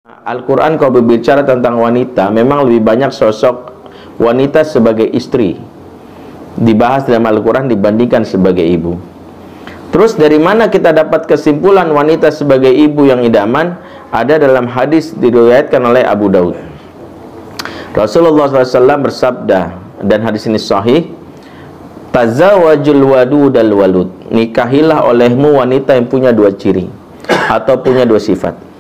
Al-Quran kalau berbicara tentang wanita, memang lebih banyak sosok wanita sebagai istri dibahas dalam Al-Quran dibandingkan sebagai ibu. Terus dari mana kita dapat kesimpulan wanita sebagai ibu yang idaman? Ada dalam hadis diriwayatkan oleh Abu Daud. Rasulullah SAW bersabda, dan hadis ini sahih, tazawwajul wadud al walud, nikahilah olehmu wanita yang punya dua ciri atau punya dua sifat.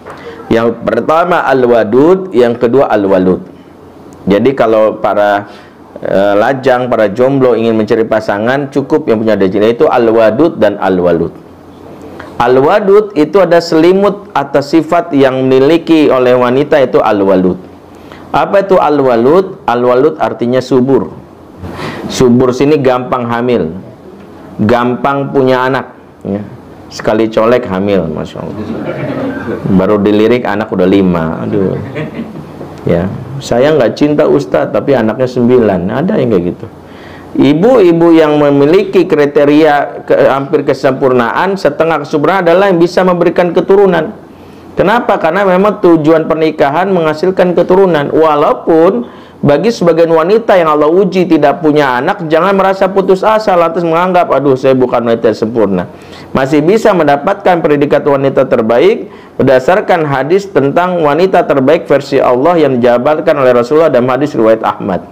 Yang pertama al-wadud, yang kedua al-walud. Jadi kalau para lajang, para jomblo ingin mencari pasangan, cukup yang punya dua ciri, yaitu al-wadud dan al-walud. Al-wadud itu ada selimut atas sifat yang dimiliki oleh wanita, itu al-walud. Apa itu al-walud? Al-walud artinya subur. Subur sini gampang hamil, gampang punya anak, ya. Sekali colek hamil, Masya Allah. Baru dilirik anak udah 5. Aduh. Ya, saya nggak cinta Ustadz, tapi anaknya 9. Ada yang kayak gitu. Ibu-ibu yang memiliki kriteria hampir kesempurnaan, setengah kesempurnaan adalah yang bisa memberikan keturunan. Kenapa? Karena memang tujuan pernikahan menghasilkan keturunan. Walaupun bagi sebagian wanita yang Allah uji tidak punya anak, jangan merasa putus asa lantas menganggap, aduh saya bukan wanita sempurna. Masih bisa mendapatkan predikat wanita terbaik berdasarkan hadis tentang wanita terbaik versi Allah yang dijabarkan oleh Rasulullah dalam hadis riwayat Ahmad.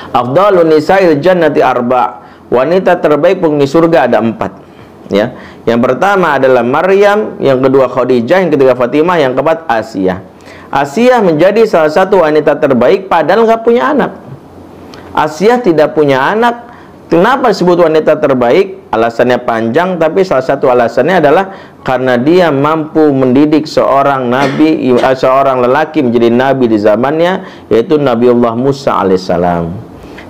Afdalun nisa'il jannati arba', wanita terbaik penghuni surga ada 4. Ya. Yang pertama adalah Maryam, yang kedua Khadijah, yang ketiga Fatimah, yang keempat Asiyah. Asiyah menjadi salah satu wanita terbaik padahal nggak punya anak. Asiyah tidak punya anak. Kenapa disebut wanita terbaik? Alasannya panjang, tapi salah satu alasannya adalah karena dia mampu mendidik seorang nabi, seorang lelaki menjadi nabi di zamannya, yaitu Nabiullah Musa alaihissalam.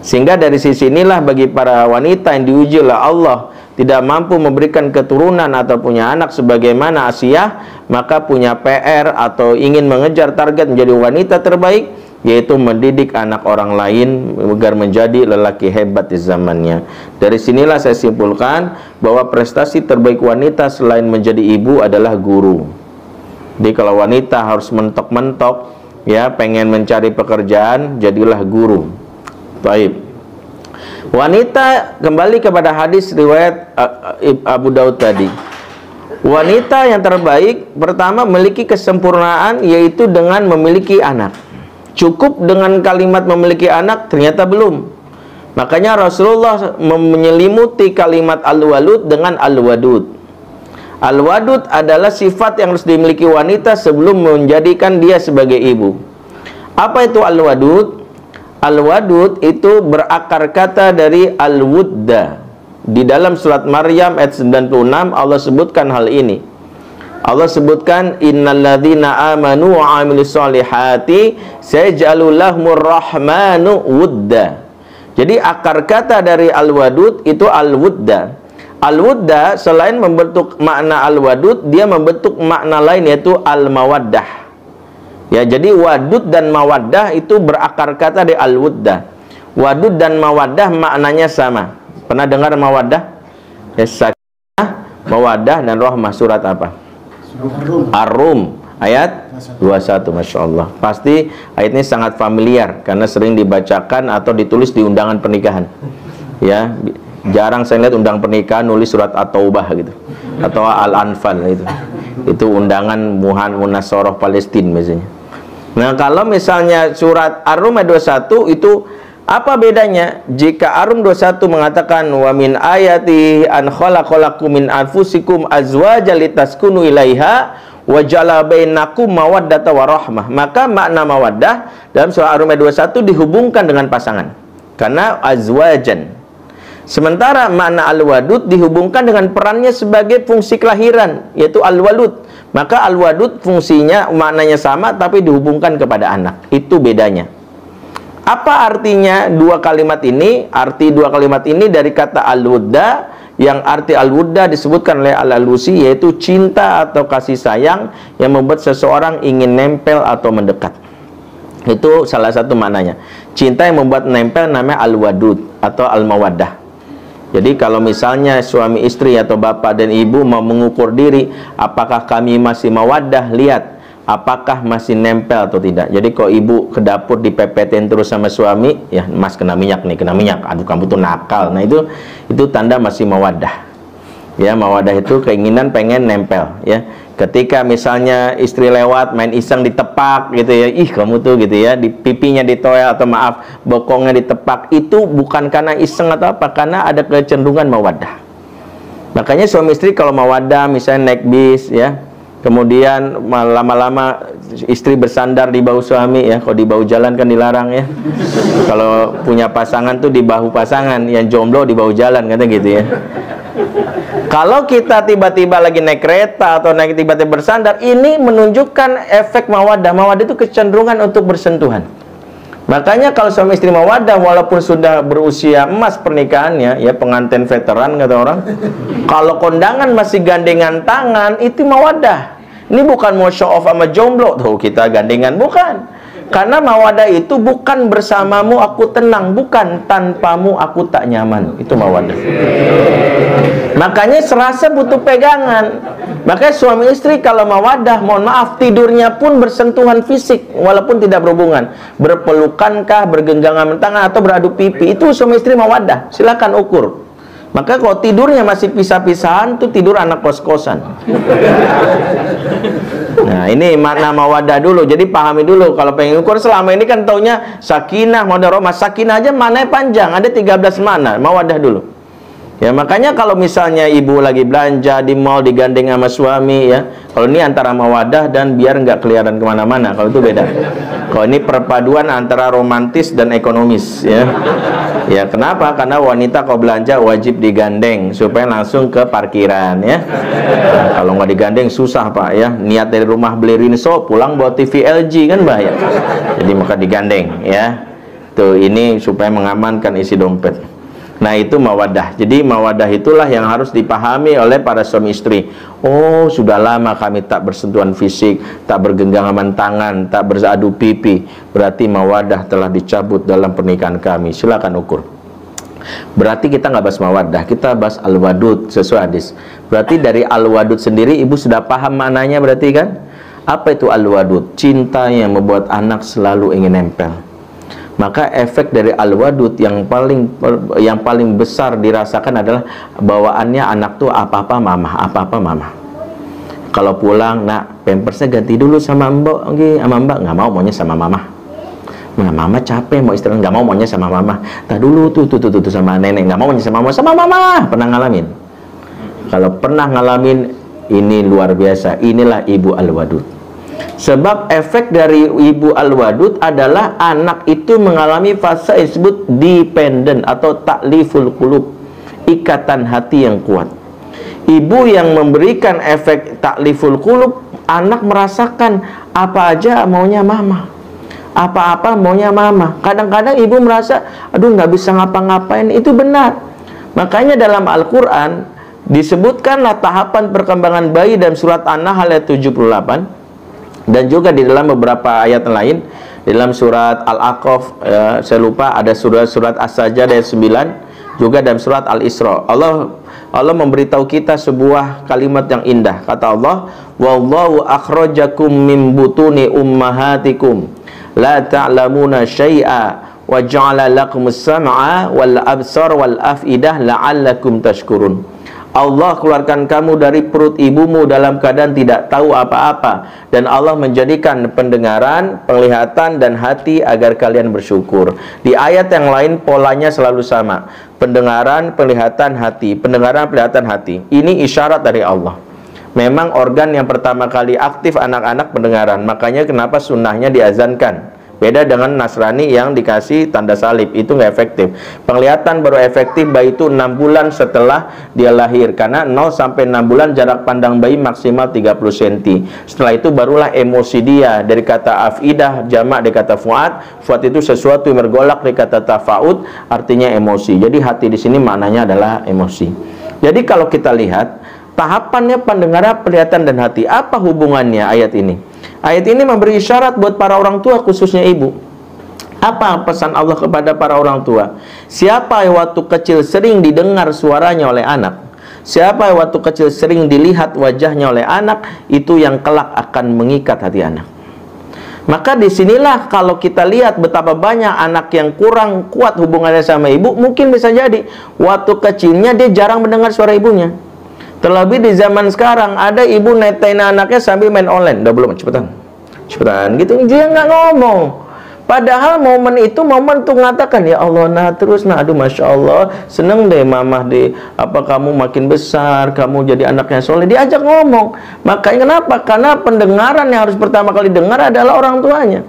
Sehingga dari sisi inilah bagi para wanita yang diuji oleh Allah tidak mampu memberikan keturunan atau punya anak sebagaimana Asiyah, maka punya PR atau ingin mengejar target menjadi wanita terbaik, yaitu mendidik anak orang lain agar menjadi lelaki hebat di zamannya. Dari sinilah saya simpulkan bahwa prestasi terbaik wanita selain menjadi ibu adalah guru. Jadi kalau wanita harus mentok-mentok, ya pengen mencari pekerjaan, jadilah guru. Baik. Wanita, kembali kepada hadis riwayat Abu Daud tadi. Wanita yang terbaik pertama memiliki kesempurnaan, yaitu dengan memiliki anak. Cukup dengan kalimat memiliki anak ternyata belum. Makanya Rasulullah menyelimuti kalimat al-walud dengan al-wadud. Al-wadud adalah sifat yang harus dimiliki wanita sebelum menjadikan dia sebagai ibu. Apa itu al-wadud? Al-wadud itu berakar kata dari al-wudda. Di dalam surat Maryam ayat 96 Allah sebutkan hal ini. Allah sebutkan innalladzina amanu wa amilus solihati sayaj'alul lahumur rahmanu wudda. Jadi akar kata dari al-wadud itu al-wudda. Al-wudda selain membentuk makna al-wadud, dia membentuk makna lain yaitu al-mawaddah. Ya, jadi wadud dan mawaddah itu berakar kata dari al-wudda. Wadud dan mawaddah maknanya sama. Pernah dengar mawaddah? Ya, sakinah, mawaddah dan rahmah. Surat apa? Ar-Rum ayat 21. Masya Allah. Pasti ayat ini sangat familiar karena sering dibacakan atau ditulis di undangan pernikahan. Ya, jarang saya lihat undang pernikahan nulis surat At-Taubah gitu atau Al-Anfal itu. Itu undangan Munasoroh Palestina biasanya. Nah, kalau misalnya surat Ar-Rum ayat 21 itu apa bedanya? Jika Ar-Rum 21 mengatakan wa min ayati an khalaqalakum min anfusikum azwajan litaskunu ilaiha wa ja'ala bainakum mawaddata wa rahmah, maka makna mawaddah dalam surah Ar-Rum ayat 21 dihubungkan dengan pasangan karena azwajan. Sementara makna al-wadud dihubungkan dengan perannya sebagai fungsi kelahiran, yaitu al-walud. Maka al-wadud fungsinya maknanya sama tapi dihubungkan kepada anak. Itu bedanya. Apa artinya dua kalimat ini? Arti dua kalimat ini dari kata al-wudda, yang arti al-wudda disebutkan oleh Al-Alusi, yaitu cinta atau kasih sayang yang membuat seseorang ingin nempel atau mendekat. Itu salah satu maknanya. Cinta yang membuat nempel namanya al-wadud atau al-mawaddah. Jadi kalau misalnya suami istri atau bapak dan ibu mau mengukur diri, apakah kami masih mawaddah, lihat apakah masih nempel atau tidak. Jadi kalau ibu ke dapur dipepetin terus sama suami, ya mas kena minyak nih, kena minyak, aduh kamu tuh nakal. Nah itu tanda masih mawaddah. Ya, mawaddah itu keinginan pengen nempel, ya. Ketika misalnya istri lewat main iseng ditepak gitu ya, ih kamu tuh gitu ya, di pipinya ditoel atau maaf bokongnya ditepak, itu bukan karena iseng atau apa, karena ada kecenderungan mawaddah. Makanya suami istri kalau mawaddah misalnya naik bis ya, kemudian lama-lama istri bersandar di bahu suami ya, kalau di bahu jalan kan dilarang ya. Kalau punya pasangan tuh di bahu pasangan, yang jomblo di bahu jalan kata gitu ya. Kalau kita tiba-tiba lagi naik kereta atau naik tiba-tiba bersandar, ini menunjukkan efek mawaddah. Mawaddah itu kecenderungan untuk bersentuhan. Makanya kalau suami istri mawaddah, walaupun sudah berusia emas pernikahannya, ya pengantin veteran kata orang, kalau kondangan masih gandengan tangan, itu mawaddah. Ini bukan mau show off sama jomblo, tuh kita gandengan, bukan. Karena mawaddah itu bukan bersamamu aku tenang, bukan tanpamu aku tak nyaman. Itu mawaddah. Makanya serasa butuh pegangan. Makanya suami istri kalau mawaddah, mohon maaf, tidurnya pun bersentuhan fisik walaupun tidak berhubungan. Berpelukankah, bergenggaman tangan atau beradu pipi, itu suami istri mawaddah. Silakan ukur. Maka kalau tidurnya masih pisah-pisahan, itu tidur anak kos-kosan. Nah, ini makna mawaddah dulu. Jadi pahami dulu. Kalau pengen ukur, selama ini kan taunya sakinah, mawaddah, rahmah. Sakinah aja maknanya panjang, ada 13 makna. Mawaddah dulu. Ya, makanya kalau misalnya ibu lagi belanja di mall digandeng sama suami ya, kalau ini antara mawaddah dan biar nggak kelihatan kemana-mana, kalau itu beda. Kalau ini perpaduan antara romantis dan ekonomis ya. Ya, kenapa? Karena wanita kalau belanja wajib digandeng supaya langsung ke parkiran ya. Nah, kalau nggak digandeng susah pak ya. Niat dari rumah beli rinso, pulang bawa TV LG kan bahaya. Jadi maka digandeng ya. Tuh, ini supaya mengamankan isi dompet. Nah, itu mawaddah. Jadi mawaddah itulah yang harus dipahami oleh para suami istri. Oh, sudah lama kami tak bersentuhan fisik, tak bergenggaman tangan, tak beradu pipi. Berarti mawaddah telah dicabut dalam pernikahan kami. Silakan ukur. Berarti kita nggak bahas mawaddah, kita bahas al-wadud sesuai hadis. Berarti dari al-wadud sendiri ibu sudah paham maknanya berarti kan? Apa itu al-wadud? Cinta yang membuat anak selalu ingin nempel. Maka efek dari al-wadud yang paling besar dirasakan adalah bawaannya anak tuh apa-apa mama, apa-apa mama. Kalau pulang, nak, pampersnya ganti dulu sama mbak, sama mbak, nggak mau, maunya sama mama. Nah, mama capek mau istirahat, nggak mau, maunya sama mama. Tak dulu tuh sama nenek, nggak mau, maunya sama mama. Pernah ngalamin? Kalau pernah ngalamin, ini luar biasa. Inilah ibu al-wadud. Sebab efek dari ibu al-wadud adalah anak itu mengalami fase yang disebut dependent atau takliful qulub, ikatan hati yang kuat. Ibu yang memberikan efek takliful qulub, anak merasakan apa aja maunya mama, apa-apa maunya mama. Kadang-kadang ibu merasa, aduh nggak bisa ngapa-ngapain. Itu benar. Makanya dalam Al-Quran disebutkanlah tahapan perkembangan bayi dalam surat An-Nahl ayat 78. Dan juga di dalam beberapa ayat lain, di dalam surat Al-Aqaf, saya lupa, ada surat As-Sajdah ayat 9, juga dalam surat Al-Isra. Allah memberitahu kita sebuah kalimat yang indah. Kata Allah, wallahu akhrajakum min butuni ummahatikum la ta'lamuna syai'a wa ja'ala lakumus sam'a wal absar wal afidah la'allakum tashkurun. Allah keluarkan kamu dari perut ibumu dalam keadaan tidak tahu apa-apa, dan Allah menjadikan pendengaran, penglihatan, dan hati agar kalian bersyukur. Di ayat yang lain polanya selalu sama. Pendengaran, penglihatan, hati. Pendengaran, penglihatan, hati. Ini isyarat dari Allah. Memang organ yang pertama kali aktif anak-anak pendengaran. Makanya kenapa sunnahnya diazankan. Beda dengan Nasrani yang dikasih tanda salib, itu nggak efektif. Penglihatan baru efektif bayi itu 6 bulan setelah dia lahir, karena 0 sampai 6 bulan jarak pandang bayi maksimal 30 cm. Setelah itu barulah emosi dia, dari kata afidah jamak dari kata fuad. Fuad itu sesuatu yang bergolak, dari kata tafaud artinya emosi. Jadi hati di sini maknanya adalah emosi. Jadi kalau kita lihat tahapannya pendengaran, penglihatan, dan hati, apa hubungannya ayat ini? Ayat ini memberi isyarat buat para orang tua, khususnya ibu. Apa pesan Allah kepada para orang tua? Siapa yang waktu kecil sering didengar suaranya oleh anak, Siapa yang waktu kecil sering dilihat wajahnya oleh anak, itu yang kelak akan mengikat hati anak. Maka disinilah kalau kita lihat betapa banyak anak yang kurang kuat hubungannya sama ibu, mungkin bisa jadi waktu kecilnya dia jarang mendengar suara ibunya. Terlebih di zaman sekarang, ada ibu netain anaknya sambil main online. Udah belum? Cepetan, cepetan gitu, dia nggak ngomong. Padahal momen itu momen untuk mengatakan, ya Allah, nah terus, nah aduh Masya Allah, seneng deh mamah deh, apa kamu makin besar, kamu jadi anaknya soleh, diajak ngomong. Makanya kenapa? Karena pendengaran yang harus pertama kali dengar adalah orang tuanya.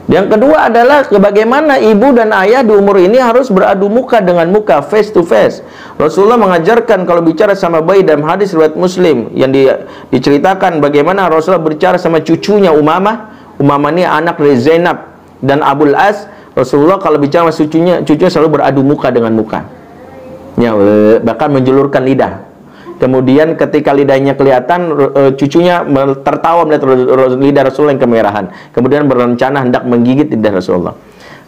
Yang kedua adalah bagaimana ibu dan ayah di umur ini harus beradu muka dengan muka, face to face. Rasulullah mengajarkan kalau bicara sama bayi, dalam hadis riwayat Muslim yang diceritakan bagaimana Rasulullah berbicara sama cucunya Umamah. Umamah ini anak dari Zainab dan Abul As. Rasulullah kalau bicara sama cucunya selalu beradu muka dengan muka, ya, bahkan menjulurkan lidah. Kemudian ketika lidahnya kelihatan, cucunya tertawa melihat lidah Rasulullah yang kemerahan. Kemudian berencana hendak menggigit lidah Rasulullah.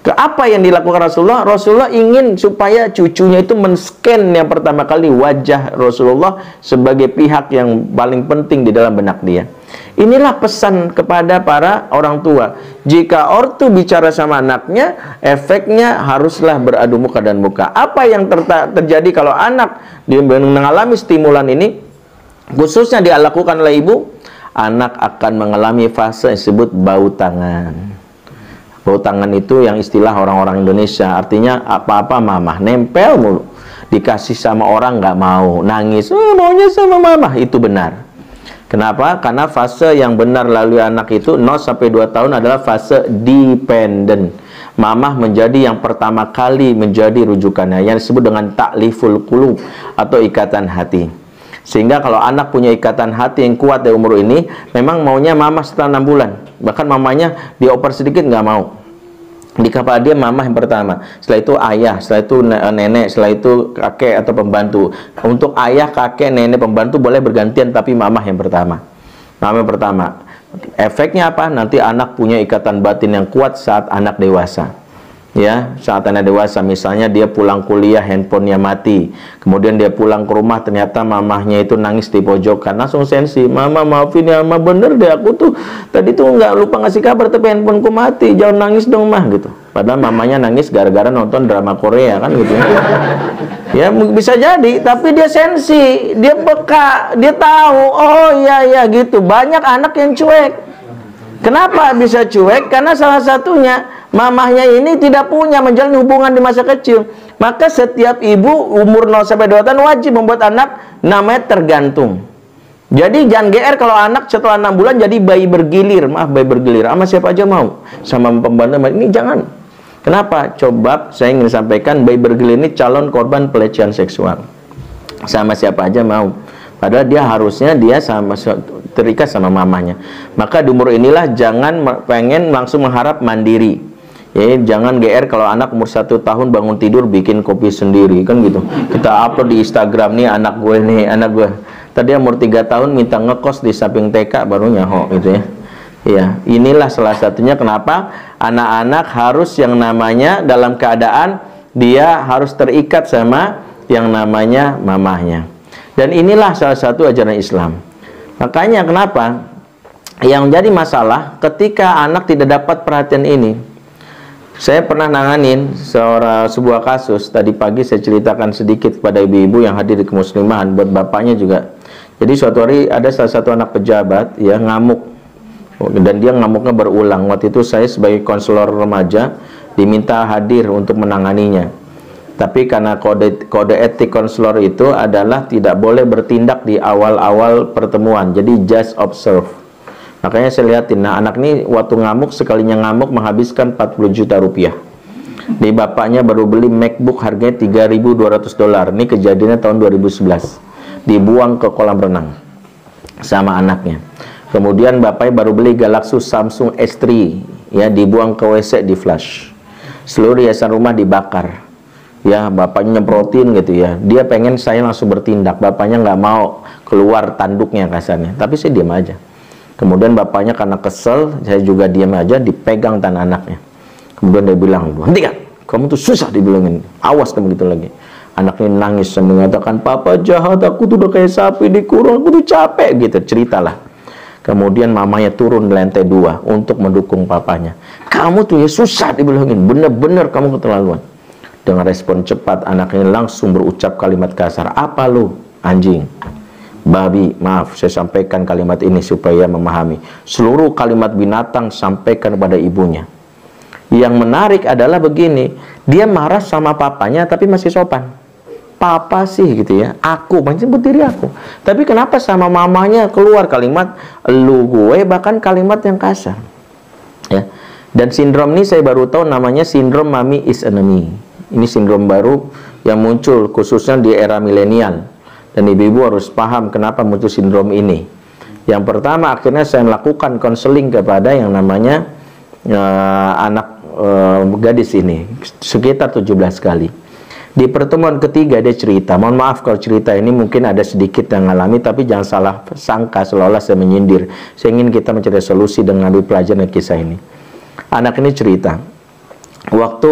Apa yang dilakukan Rasulullah? Rasulullah ingin supaya cucunya itu men-scan yang pertama kali wajah Rasulullah sebagai pihak yang paling penting di dalam benak dia. Inilah pesan kepada para orang tua. Jika ortu bicara sama anaknya, efeknya haruslah beradu muka dan muka. Apa yang terjadi kalau anak mengalami stimulan ini, khususnya dilakukan oleh ibu, anak akan mengalami fase yang disebut bau tangan. Bau tangan itu yang istilah orang-orang Indonesia, artinya apa-apa mamah, nempel mulu. Dikasih sama orang nggak mau, nangis, maunya sama mamah. Itu benar. Kenapa? Karena fase yang benar lalui anak itu 0-2 tahun adalah fase dependent. Mamah menjadi yang pertama kali menjadi rujukannya, yang disebut dengan ta'liful qulub atau ikatan hati. Sehingga kalau anak punya ikatan hati yang kuat di umur ini, memang maunya mamah setelah 6 bulan. Bahkan mamanya dioper sedikit nggak mau. Di kepala dia mamah yang pertama, setelah itu ayah, setelah itu nenek, setelah itu kakek atau pembantu. Untuk ayah, kakek, nenek, pembantu boleh bergantian, tapi mamah yang pertama. Mamah yang pertama. Efeknya apa? Nanti anak punya ikatan batin yang kuat saat anak dewasa. Ya, saat anak dewasa, misalnya dia pulang kuliah, handphonenya mati, kemudian dia pulang ke rumah, ternyata mamahnya itu nangis di pojokan, langsung sensi, mama maafin ya, mama bener deh, aku tuh tadi tuh nggak lupa ngasih kabar, tapi handphoneku mati, jangan nangis dong mah, gitu. Padahal mamanya nangis gara-gara nonton drama Korea, kan gitu. Ya bisa jadi, tapi dia sensi, dia peka, dia tahu, oh iya gitu. Banyak anak yang cuek. Kenapa bisa cuek? Karena salah satunya mamahnya ini tidak punya menjalin hubungan di masa kecil. Maka setiap ibu umur 0-2 tahun wajib membuat anak namanya tergantung. Jadi jangan GR kalau anak setelah 6 bulan jadi bayi bergilir. Maaf, bayi bergilir. Sama siapa aja mau. Sama pembantu ini jangan. Kenapa? Coba saya ingin sampaikan, bayi bergilir ini calon korban pelecehan seksual. Sama siapa aja mau. Padahal dia harusnya terikat sama mamanya. Maka di umur inilah jangan pengen langsung mengharap mandiri. Ya, jangan GR kalau anak umur 1 tahun bangun tidur bikin kopi sendiri, kan gitu. Kita upload di Instagram, nih anak gue nih, anak gue. Tadi umur 3 tahun minta ngekos di samping TK baru nyaho gitu ya. Ya, inilah salah satunya kenapa anak-anak harus yang namanya dalam keadaan dia harus terikat sama yang namanya mamahnya. Dan inilah salah satu ajaran Islam. Makanya kenapa yang jadi masalah ketika anak tidak dapat perhatian ini. Saya pernah nanganin sebuah kasus. Tadi pagi saya ceritakan sedikit kepada ibu-ibu yang hadir di kemuslimahan, buat bapaknya juga. Jadi suatu hari ada salah satu anak pejabat ya ngamuk, dan dia ngamuknya berulang. Waktu itu saya sebagai konselor remaja diminta hadir untuk menanganinya. Tapi karena kode etik konselor itu adalah tidak boleh bertindak di awal-awal pertemuan. Jadi just observe. Makanya saya lihatin, nah anak ini waktu ngamuk, sekalinya ngamuk menghabiskan 40 juta rupiah. Di bapaknya baru beli MacBook harganya $3.200. Ini kejadiannya tahun 2011. Dibuang ke kolam renang sama anaknya. Kemudian bapaknya baru beli Galaxy Samsung S3, ya, dibuang ke WC, di flash. Seluruh hiasan rumah dibakar. Ya, bapaknya nyemprotin gitu ya. Dia pengen saya langsung bertindak. Bapaknya nggak mau keluar tanduknya kasarnya. Tapi saya diam aja. Kemudian bapaknya karena kesel, saya juga diam aja, dipegang tangan anaknya. Kemudian dia bilang, hentikan, kamu tuh susah dibilangin, awas kamu gitu lagi. Anak ini nangis dan mengatakan, papa jahat, aku tuh udah kayak sapi dikurung, aku tuh capek gitu, ceritalah. Kemudian mamanya turun di lantai 2 untuk mendukung papanya. Kamu tuh ya susah dibilangin, bener-bener kamu keterlaluan. Dengan respon cepat, anak ini langsung berucap kalimat kasar. Apa lu, anjing, babi, maaf, saya sampaikan kalimat ini supaya memahami. Seluruh kalimat binatang sampaikan kepada ibunya. Yang menarik adalah begini, dia marah sama papanya tapi masih sopan. Papa sih gitu ya, aku, menyebut diri aku. Tapi kenapa sama mamanya keluar kalimat lu, gue, bahkan kalimat yang kasar. Ya. Dan sindrom ini saya baru tahu namanya sindrom mommy is enemy. Ini sindrom baru yang muncul khususnya di era milenial. Dan ibu-ibu harus paham kenapa muncul sindrom ini. Yang pertama, akhirnya saya melakukan konseling kepada yang namanya anak gadis ini sekitar 17 kali. Di pertemuan ketiga dia cerita, mohon maaf kalau cerita ini mungkin ada sedikit yang ngalami, tapi jangan salah sangka seolah-olah saya menyindir. Saya ingin kita mencari solusi dengan ambil pelajaran dari kisah ini. Anak ini cerita, waktu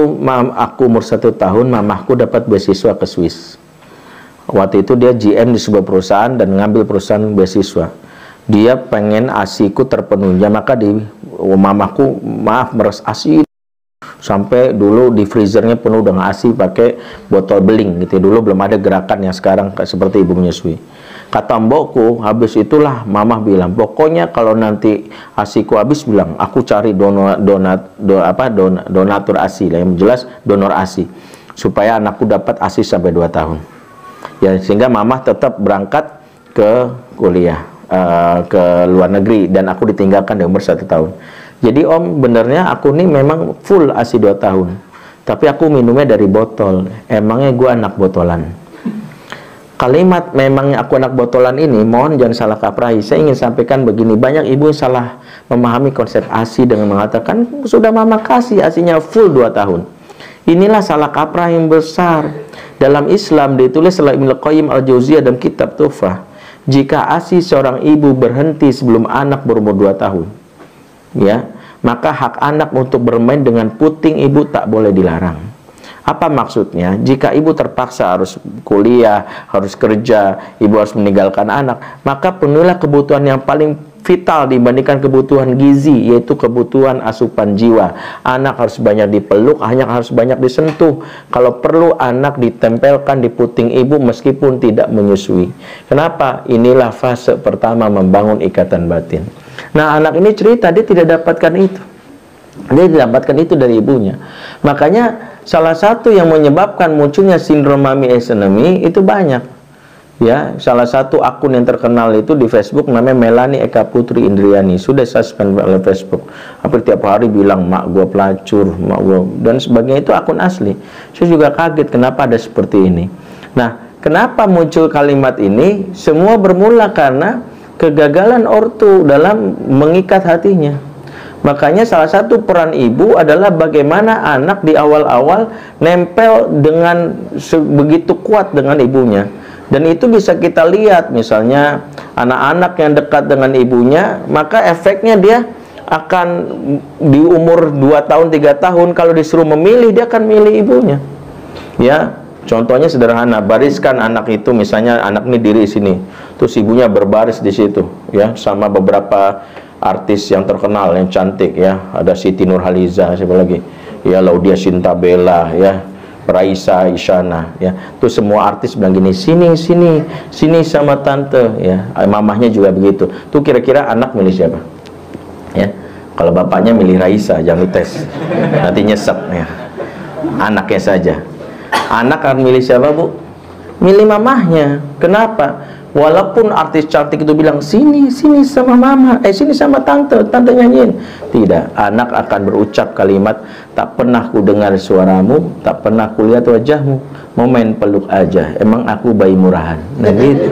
aku umur 1 tahun, mamahku dapat beasiswa ke Swiss. Waktu itu dia GM di sebuah perusahaan dan mengambil perusahaan beasiswa. Dia pengen ASIku terpenuhi, maka mamahku meres ASI sampai dulu di freezernya penuh dengan ASI pakai botol beling gitu. Dulu belum ada gerakan yang sekarang seperti ibu menyusui. Kata mbokku, habis itulah mamah bilang, pokoknya kalau nanti ASIku habis, bilang aku cari donatur ASI lah, yang jelas donor ASI, supaya anakku dapat ASI sampai 2 tahun. Ya, sehingga mamah tetap berangkat ke kuliah ke luar negeri dan aku ditinggalkan di umur 1 tahun. Jadi om, benernya aku nih memang full ASI 2 tahun, tapi aku minumnya dari botol. Emangnya gue anak botolan? Kalimat memangnya aku anak botolan ini, mohon jangan salah kaprahi. Saya ingin sampaikan begini, banyak ibu salah memahami konsep ASI dengan mengatakan sudah mama kasih ASInya full 2 tahun. Inilah salah kaprah yang besar. Dalam Islam ditulis oleh Ibnu Qayyim al-Jauziyah dalam kitab Tuhfah, jika ASI seorang ibu berhenti sebelum anak berumur 2 tahun, ya, maka hak anak untuk bermain dengan puting ibu tak boleh dilarang. Apa maksudnya? Jika ibu terpaksa harus kuliah, harus kerja, ibu harus meninggalkan anak, maka penuhilah kebutuhan yang paling vital dibandingkan kebutuhan gizi, yaitu kebutuhan asupan jiwa. Anak harus banyak dipeluk, anak harus banyak disentuh. Kalau perlu anak ditempelkan di puting ibu meskipun tidak menyusui. Kenapa? Inilah fase pertama membangun ikatan batin. Nah, anak ini cerita dia tidak dapatkan itu. Dia didapatkan itu dari ibunya. Makanya salah satu yang menyebabkan munculnya sindrom mommy is enemy itu banyak. Ya, salah satu akun yang terkenal itu di Facebook namanya Melani Eka Putri Indriani. Sudah suspend oleh Facebook. Hampir tiap hari bilang mak gua pelacur, mak gua dan sebagainya, itu akun asli. Saya juga kaget kenapa ada seperti ini. Nah, kenapa muncul kalimat ini? Semua bermula karena kegagalan ortu dalam mengikat hatinya. Makanya salah satu peran ibu adalah bagaimana anak di awal-awal nempel dengan begitu kuat dengan ibunya. Dan itu bisa kita lihat, misalnya anak-anak yang dekat dengan ibunya, maka efeknya dia akan di umur 2 tahun, 3 tahun, kalau disuruh memilih, dia akan milih ibunya. Ya, contohnya sederhana, bariskan anak itu, misalnya anak ini diri sini, terus ibunya berbaris di situ, ya, sama beberapa artis yang terkenal, yang cantik, ya, ada Siti Nurhaliza, siapa lagi, ya, Laudia Sintabela, ya, Raisa Isyana, ya, tuh semua artis bilang gini, sini sama tante, ya, mamahnya juga begitu. Tuh kira-kira anak milih siapa? Ya, kalau bapaknya milih Raisa, jangan dites, nanti nyesek, ya. Anaknya saja. Anak akan milih siapa, Bu? Milih mamahnya. Kenapa? Walaupun artis cantik itu bilang sini sama mama, sini sama tante nyanyiin. Tidak, anak akan berucap kalimat, tak pernah ku dengar suaramu, tak pernah ku lihat wajahmu, mau main peluk aja, emang aku bayi murahan. Nah gitu.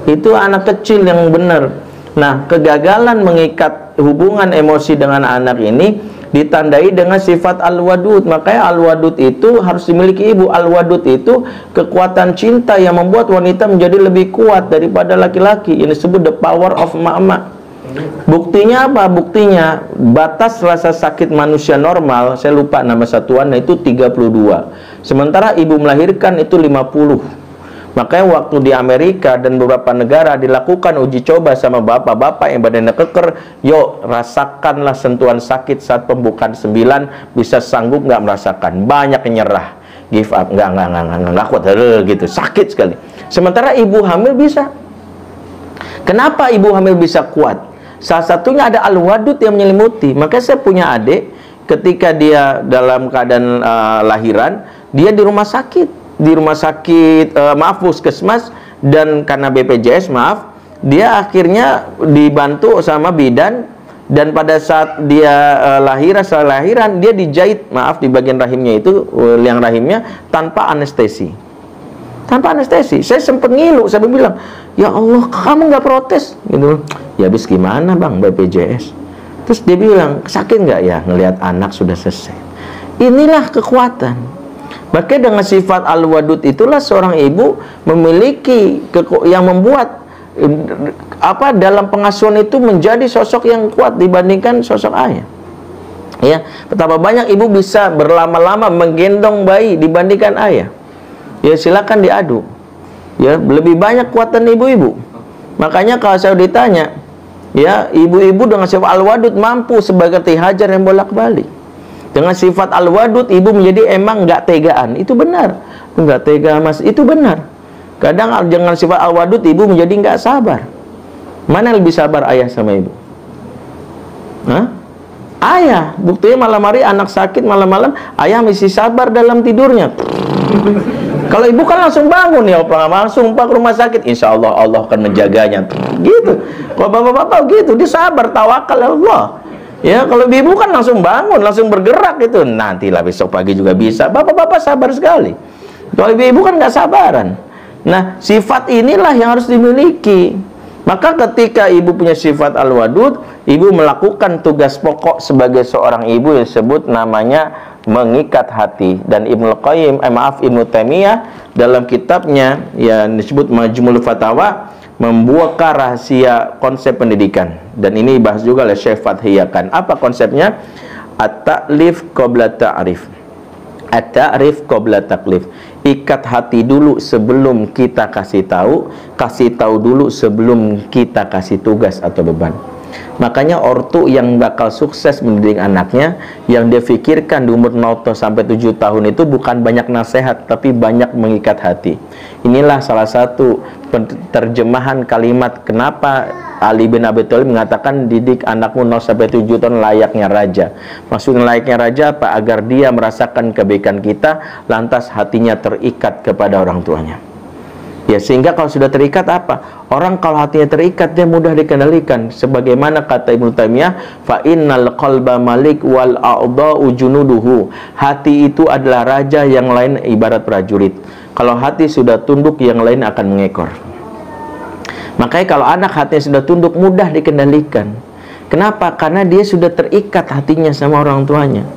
Itu anak kecil yang benar. Nah, kegagalan mengikat hubungan emosi dengan anak ini ditandai dengan sifat al-wadud. Makanya al-wadud itu harus dimiliki ibu. Al-wadud itu kekuatan cinta yang membuat wanita menjadi lebih kuat daripada laki-laki. Ini disebut the power of mama. Buktinya apa? Buktinya batas rasa sakit manusia normal, saya lupa nama satuannya, itu 32. Sementara ibu melahirkan itu 50. Makanya waktu di Amerika dan beberapa negara dilakukan uji coba sama bapak-bapak yang badannya keker, yuk rasakanlah sentuhan sakit saat pembukaan 9, bisa sanggup nggak merasakan? Banyak yang nyerah, give up, nggak kuat, gitu, sakit sekali. Sementara ibu hamil bisa. Kenapa ibu hamil bisa kuat? Salah satunya ada al-wadud yang menyelimuti. Makanya saya punya adik, ketika dia dalam keadaan lahiran, dia di rumah sakit. Di rumah sakit, puskesmas, dan karena BPJS, dia akhirnya dibantu sama bidan, dan pada saat dia setelah lahiran, dia dijahit, di bagian rahimnya itu, liang rahimnya, tanpa anestesi. Tanpa anestesi. Saya sempat ngilu, saya bilang, ya Allah, kamu nggak protes? Gitu. Ya habis gimana bang, BPJS? Terus dia bilang, sakit nggak ya ngelihat anak sudah selesai? Inilah kekuatan. Maka dengan sifat al-wadud itulah seorang ibu memiliki yang membuat dalam pengasuhan itu menjadi sosok yang kuat dibandingkan sosok ayah. Ya, betapa banyak ibu bisa berlama-lama menggendong bayi dibandingkan ayah. Ya silakan diadu. Ya, lebih banyak kuatan ibu-ibu. Makanya kalau saya ditanya, ya, ibu-ibu dengan sifat al-wadud mampu sebagai hajar yang bolak-balik. Dengan sifat al-wadud, ibu menjadi emang nggak tegaan. Itu benar. Nggak tega mas, itu benar. Kadang dengan sifat al-wadud, ibu menjadi nggak sabar. Mana yang lebih sabar, ayah sama ibu? Hah? Ayah. Buktinya malam hari anak sakit malam-malam, ayah masih sabar dalam tidurnya. Kalau ibu kan langsung bangun, ya langsung ke rumah sakit, insya Allah Allah akan menjaganya. Gitu. Kalau bapak-bapak gitu, dia sabar, tawakal Allah. Ya, kalau ibu kan langsung bangun, langsung bergerak gitu. Nantilah besok pagi juga bisa. Bapak-bapak sabar sekali. Kalau ibu kan nggak sabaran. Nah, sifat inilah yang harus dimiliki. Maka ketika ibu punya sifat al-wadud, ibu melakukan tugas pokok sebagai seorang ibu yang disebut namanya mengikat hati. Dan Ibnu Taimiyah dalam kitabnya yang disebut Majmu'ul Fatawa membuka rahasia konsep pendidikan, dan ini dibahas juga oleh Syekh Fathiyakan. Apa konsepnya? At-ta'lif qabla ta'rif, at-ta'rif qabla taklif. Ikat hati dulu sebelum kita kasih tahu dulu sebelum kita kasih tugas atau beban. Makanya ortu yang bakal sukses mendidik anaknya, yang dia pikirkan di umur 0 sampai 7 tahun itu bukan banyak nasihat, tapi banyak mengikat hati. Inilah salah satu terjemahan kalimat kenapa Ali bin Abi Thalib mengatakan didik anakmu 0 sampai 7 tahun layaknya raja. Maksudnya layaknya raja apa? Agar dia merasakan kebaikan kita, lantas hatinya terikat kepada orang tuanya. Ya, sehingga kalau sudah terikat apa? Orang kalau hatinya terikat, dia mudah dikendalikan. Sebagaimana kata Ibnu Taimiyah, fa innal qalba malik wal a'dha'u junuduhu. Hati itu adalah raja, yang lain ibarat prajurit. Kalau hati sudah tunduk, yang lain akan mengekor. Makanya kalau anak hatinya sudah tunduk, mudah dikendalikan. Kenapa? Karena dia sudah terikat hatinya sama orang tuanya.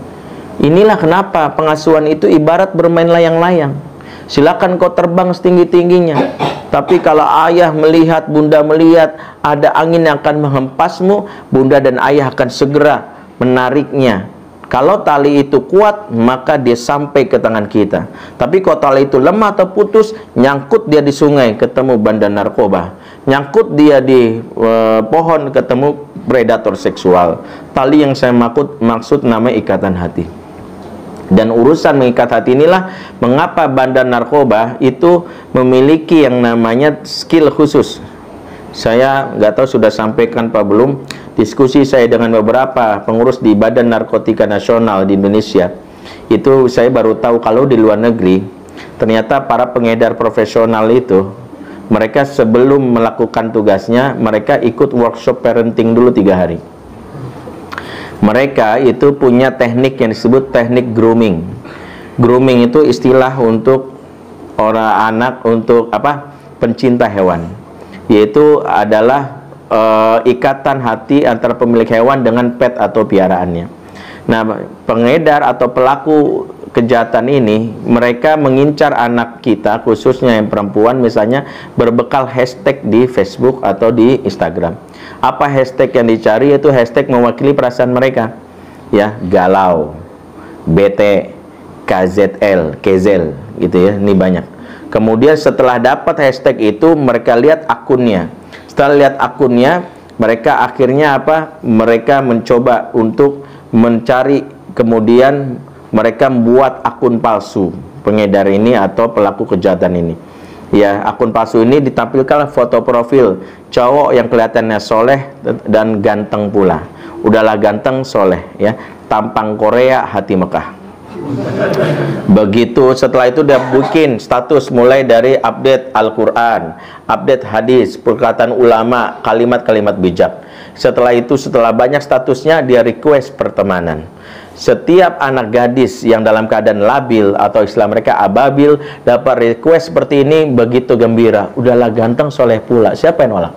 Inilah kenapa pengasuhan itu ibarat bermain layang-layang. Silakan kau terbang setinggi-tingginya, tapi kalau ayah melihat, bunda melihat ada angin yang akan menghempasmu, bunda dan ayah akan segera menariknya. Kalau tali itu kuat, maka dia sampai ke tangan kita. Tapi kalau tali itu lemah atau putus, nyangkut dia di sungai, ketemu bandar narkoba. Nyangkut dia di pohon, ketemu predator seksual. Tali yang saya maksud namanya ikatan hati. Dan urusan mengikat hati inilah mengapa bandar narkoba itu memiliki yang namanya skill khusus. Saya nggak tahu sudah sampaikan apa belum, diskusi saya dengan beberapa pengurus di Badan Narkotika Nasional di Indonesia. Itu saya baru tahu kalau di luar negeri, ternyata para pengedar profesional itu, mereka sebelum melakukan tugasnya, mereka ikut workshop parenting dulu 3 hari. Mereka itu punya teknik yang disebut teknik grooming. Grooming itu istilah untuk orang anak, untuk pencinta hewan, yaitu adalah ikatan hati antara pemilik hewan dengan pet atau piaraannya. Nah, pengedar atau pelaku kejahatan ini, mereka mengincar anak kita, khususnya yang perempuan misalnya, berbekal hashtag di Facebook atau di Instagram. Apa hashtag yang dicari? Itu hashtag mewakili perasaan mereka. Ya, galau, bete, KZL, Kezel gitu ya, ini banyak. Kemudian setelah dapat hashtag itu, mereka lihat akunnya. Setelah lihat akunnya, mereka akhirnya apa? Mereka mencoba untuk mencari, kemudian mereka membuat akun palsu pengedar ini atau pelaku kejahatan ini. Ya, akun palsu ini ditampilkan foto profil cowok yang kelihatannya soleh dan ganteng pula. Udahlah ganteng, soleh ya, tampang Korea, hati Mekah. Begitu setelah itu dia bikin status mulai dari update Al-Quran, update hadis, perkataan ulama, kalimat-kalimat bijak. Setelah itu, setelah banyak statusnya, dia request pertemanan. Setiap anak gadis yang dalam keadaan labil atau istilah mereka ababil dapat request seperti ini, begitu gembira. Udahlah ganteng, soleh pula, siapa yang nolak?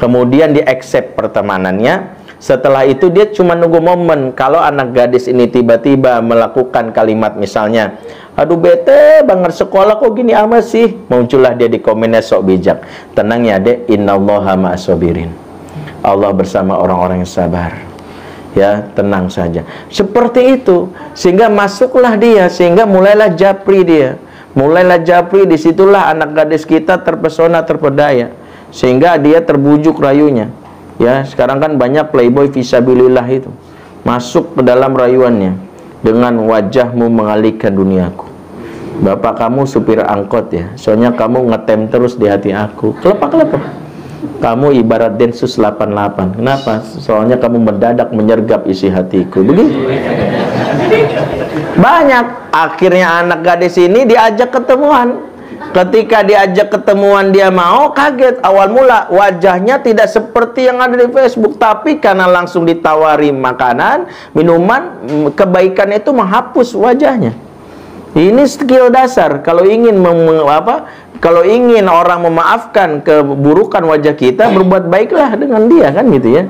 Kemudian di accept pertemanannya. Setelah itu dia cuma nunggu momen kalau anak gadis ini tiba-tiba melakukan kalimat misalnya, aduh bete banget sekolah kok gini amat sih, muncullah dia di komennya sok bijak. Tenang ya dek, innallaha ma'as-sabirin, Allah bersama orang-orang yang sabar. Ya, tenang saja. Seperti itu, sehingga masuklah dia, sehingga mulailah japri dia. Mulailah japri, disitulah anak gadis kita terpesona, terpedaya, sehingga dia terbujuk rayunya. Ya, sekarang kan banyak playboy fisabilillah itu masuk ke dalam rayuannya dengan wajahmu mengalihkan duniaku. Bapak kamu supir angkot ya, soalnya kamu ngetem terus di hati aku. Kelepak-kelepak. Kamu ibarat Densus 88. Kenapa? Soalnya kamu mendadak menyergap isi hatiku. Begitu. Banyak. Akhirnya anak gadis ini diajak ketemuan. Ketika diajak ketemuan dia mau, kaget. Awal mula wajahnya tidak seperti yang ada di Facebook, tapi karena langsung ditawari makanan, minuman, kebaikan itu menghapus wajahnya. Ini skill dasar. Kalau ingin kalau ingin orang memaafkan keburukan wajah kita, berbuat baiklah dengan dia, kan gitu ya.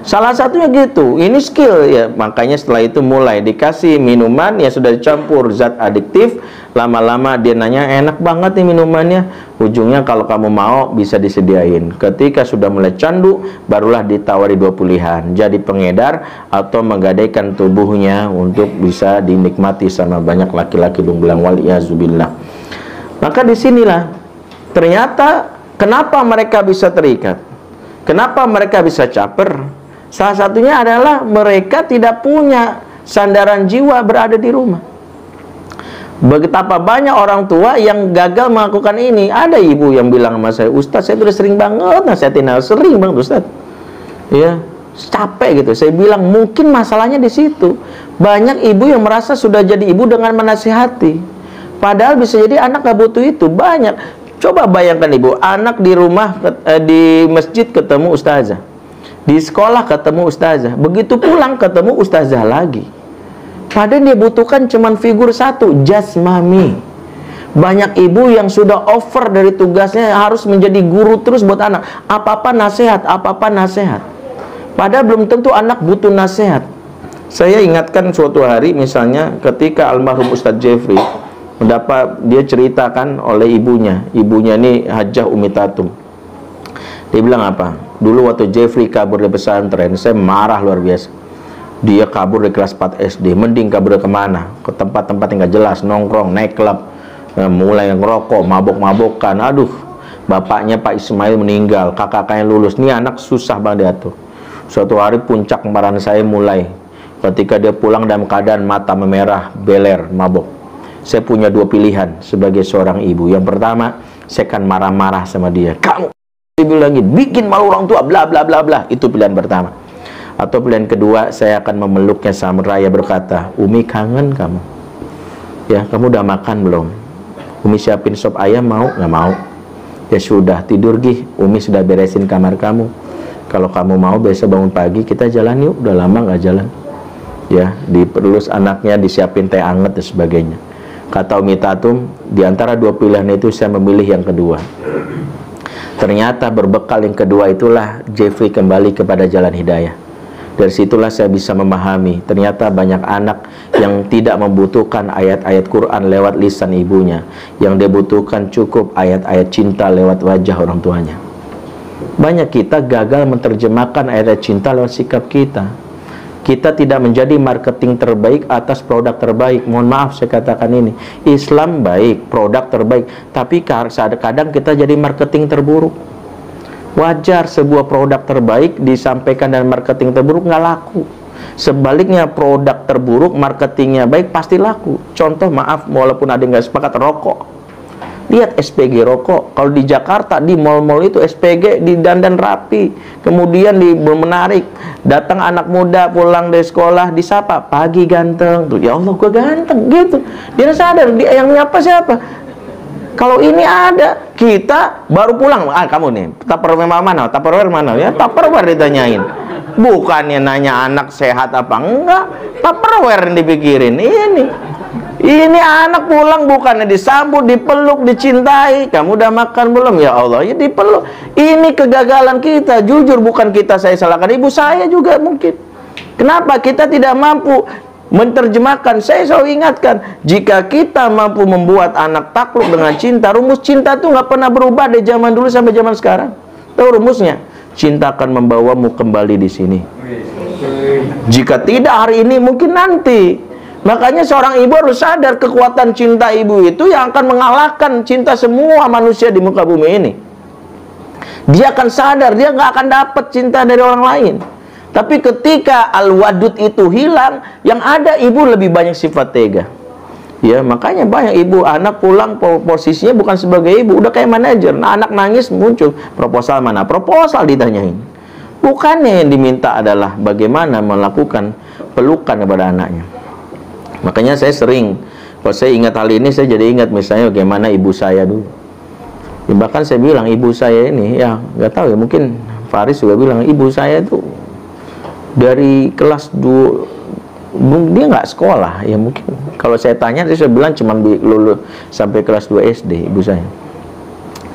Salah satunya gitu. Ini skill ya. Makanya setelah itu mulai dikasih minuman yang sudah dicampur zat adiktif. Lama-lama dia nanya, enak banget nih minumannya. Ujungnya kalau kamu mau bisa disediain. Ketika sudah mulai candu, barulah ditawari dua pilihan, jadi pengedar atau menggadaikan tubuhnya untuk bisa dinikmati sama banyak laki-laki dungbelang, waliyazubillah. Maka disinilah ternyata kenapa mereka bisa terikat, kenapa mereka bisa caper. Salah satunya adalah mereka tidak punya sandaran jiwa berada di rumah. Betapa banyak orang tua yang gagal melakukan ini. Ada ibu yang bilang sama saya, Ustaz, saya sudah sering banget nasihatin, sering banget Ustaz. Ya, capek gitu. Saya bilang mungkin masalahnya di situ. Banyak ibu yang merasa sudah jadi ibu dengan menasihati. Padahal bisa jadi anak gak butuh itu. Banyak. Coba bayangkan ibu, anak di rumah, di masjid ketemu ustazah, di sekolah ketemu ustazah, begitu pulang ketemu ustazah lagi. Padahal dia butuhkan cuman figur satu, jasmani. Banyak ibu yang sudah over dari tugasnya harus menjadi guru terus buat anak. Apa-apa nasihat, apa-apa nasihat. Padahal belum tentu anak butuh nasihat. Saya ingatkan suatu hari misalnya ketika almarhum Ustadz Jeffrey dia ceritakan oleh ibunya. Ibunya ini Hajjah Umi Tatum. Dia bilang apa? Dulu waktu Jeffrey kabur dari pesantren, saya marah luar biasa. Dia kabur dari kelas 4 SD, mending kabur kemana? Ke tempat-tempat yang gak jelas, nongkrong, naik klub, mulai ngerokok, mabok-mabokan. Aduh, bapaknya Pak Ismail meninggal, kakak-kakaknya lulus. Ini anak susah banget diatur. Suatu hari puncak kemarahan saya mulai ketika dia pulang dalam keadaan mata memerah, beler, mabok. Saya punya dua pilihan sebagai seorang ibu. Yang pertama, saya akan marah-marah sama dia. Kamu dibilangin bikin malu orang tua, bla bla bla bla. Itu pilihan pertama. Atau pilihan kedua, saya akan memeluknya sambil raya berkata, Umi kangen kamu. Ya, kamu udah makan belum? Umi siapin sop ayam, mau? Nggak mau. Ya sudah, tidur gih. Umi sudah beresin kamar kamu. Kalau kamu mau besok bangun pagi kita jalan yuk. Udah lama nggak jalan. Ya, diperlus anaknya, disiapin teh anget dan sebagainya. Kata Umi Tatum, di antara dua pilihan itu saya memilih yang kedua. Ternyata berbekal yang kedua itulah Jeffrey kembali kepada jalan hidayah. Dari situlah saya bisa memahami ternyata banyak anak yang tidak membutuhkan ayat-ayat Quran lewat lisan ibunya. Yang dia butuhkan cukup ayat-ayat cinta lewat wajah orang tuanya. Banyak kita gagal menerjemahkan ayat-ayat cinta lewat sikap kita. Kita tidak menjadi marketing terbaik atas produk terbaik. Mohon maaf saya katakan ini. Islam baik, produk terbaik, tapi kadang kita jadi marketing terburuk. Wajar sebuah produk terbaik disampaikan dan marketing terburuk nggak laku. Sebaliknya produk terburuk, marketingnya baik, pasti laku. Contoh, maaf, walaupun ada yang nggak sepakat, rokok. Lihat SPG rokok. Kalau di Jakarta, di mal-mal itu SPG didandan rapi, kemudian menarik. Datang anak muda pulang dari sekolah, disapa, pagi ganteng. Tuh, ya Allah, gue ganteng gitu. Dia sadar, yang nyapa siapa? Kalau ini ada, kita baru pulang. Kamu nih, Tupperware mana? Tupperware mana? Ya, Tupperware ditanyain. Bukannya nanya anak sehat apa enggak, Tupperware yang dipikirin. Ini anak pulang bukannya disambut, dipeluk, dicintai. Kamu udah makan belum? Ya Allah, ya dipeluk. Ini kegagalan kita. Jujur, bukan saya salahkan, ibu saya juga mungkin. Kenapa kita tidak mampu menerjemahkan? Saya selalu ingatkan, jika kita mampu membuat anak takluk dengan cinta, rumus cinta itu nggak pernah berubah dari zaman dulu sampai zaman sekarang. Tahu rumusnya? Cinta akan membawamu kembali di sini. Jika tidak hari ini, mungkin nanti. Makanya seorang ibu harus sadar kekuatan cinta ibu itu yang akan mengalahkan cinta semua manusia di muka bumi ini. Dia akan sadar, dia nggak akan dapat cinta dari orang lain. Tapi ketika al-wadud itu hilang, yang ada ibu lebih banyak sifat tega. Ya, makanya banyak ibu anak pulang posisinya bukan sebagai ibu, udah kayak manajer. Nah, anak nangis muncul, proposal mana? Proposal ditanyain. Bukannya yang diminta adalah bagaimana melakukan pelukan kepada anaknya. Makanya saya sering, kalau saya ingat hal ini, saya jadi ingat misalnya bagaimana ibu saya dulu. Ya, bahkan saya bilang ibu saya ini, ya nggak tahu ya, mungkin Faris juga bilang ibu saya itu dari kelas 2, dia nggak sekolah, ya mungkin. Kalau saya tanya, saya bilang cuma lulus sampai kelas 2 SD ibu saya.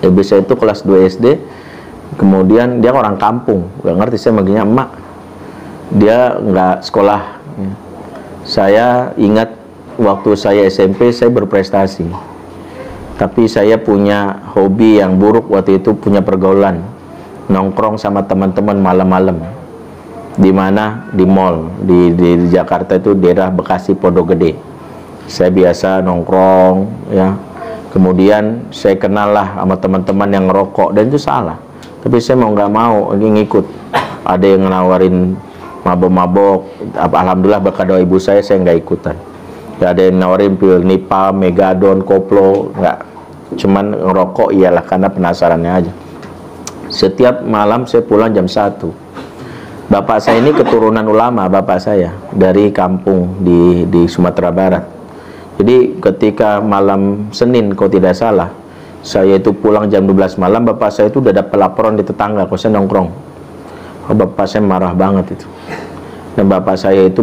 Ibu saya itu kelas 2 SD, kemudian dia orang kampung, nggak ngerti, saya manggilnya emak. Dia nggak sekolah. Ya. Saya ingat waktu saya SMP, saya berprestasi. Tapi saya punya hobi yang buruk waktu itu, punya pergaulan. Nongkrong sama teman-teman malam-malam. Di mana? Di mall. Di Jakarta itu daerah Bekasi, Pondok Gede. Saya biasa nongkrong, ya. Kemudian saya kenal lah sama teman-teman yang ngerokok, dan itu salah. Tapi saya mau nggak mau, ini ngikut. Ada yang nawarin mabok-mabok, alhamdulillah berkat doa ibu saya nggak ikutan. Gak ada yang nawarin pil Nipah, Megadon, Koplo, nggak. Cuman ngerokok iyalah karena penasarannya aja. Setiap malam saya pulang jam 1. Bapak saya ini keturunan ulama, bapak saya dari kampung di Sumatera Barat. Jadi ketika malam Senin, kalau tidak salah, saya itu pulang jam 12 malam, bapak saya itu udah dapat laporan di tetangga kalau saya nongkrong. Bapak saya marah banget itu. Dan bapak saya itu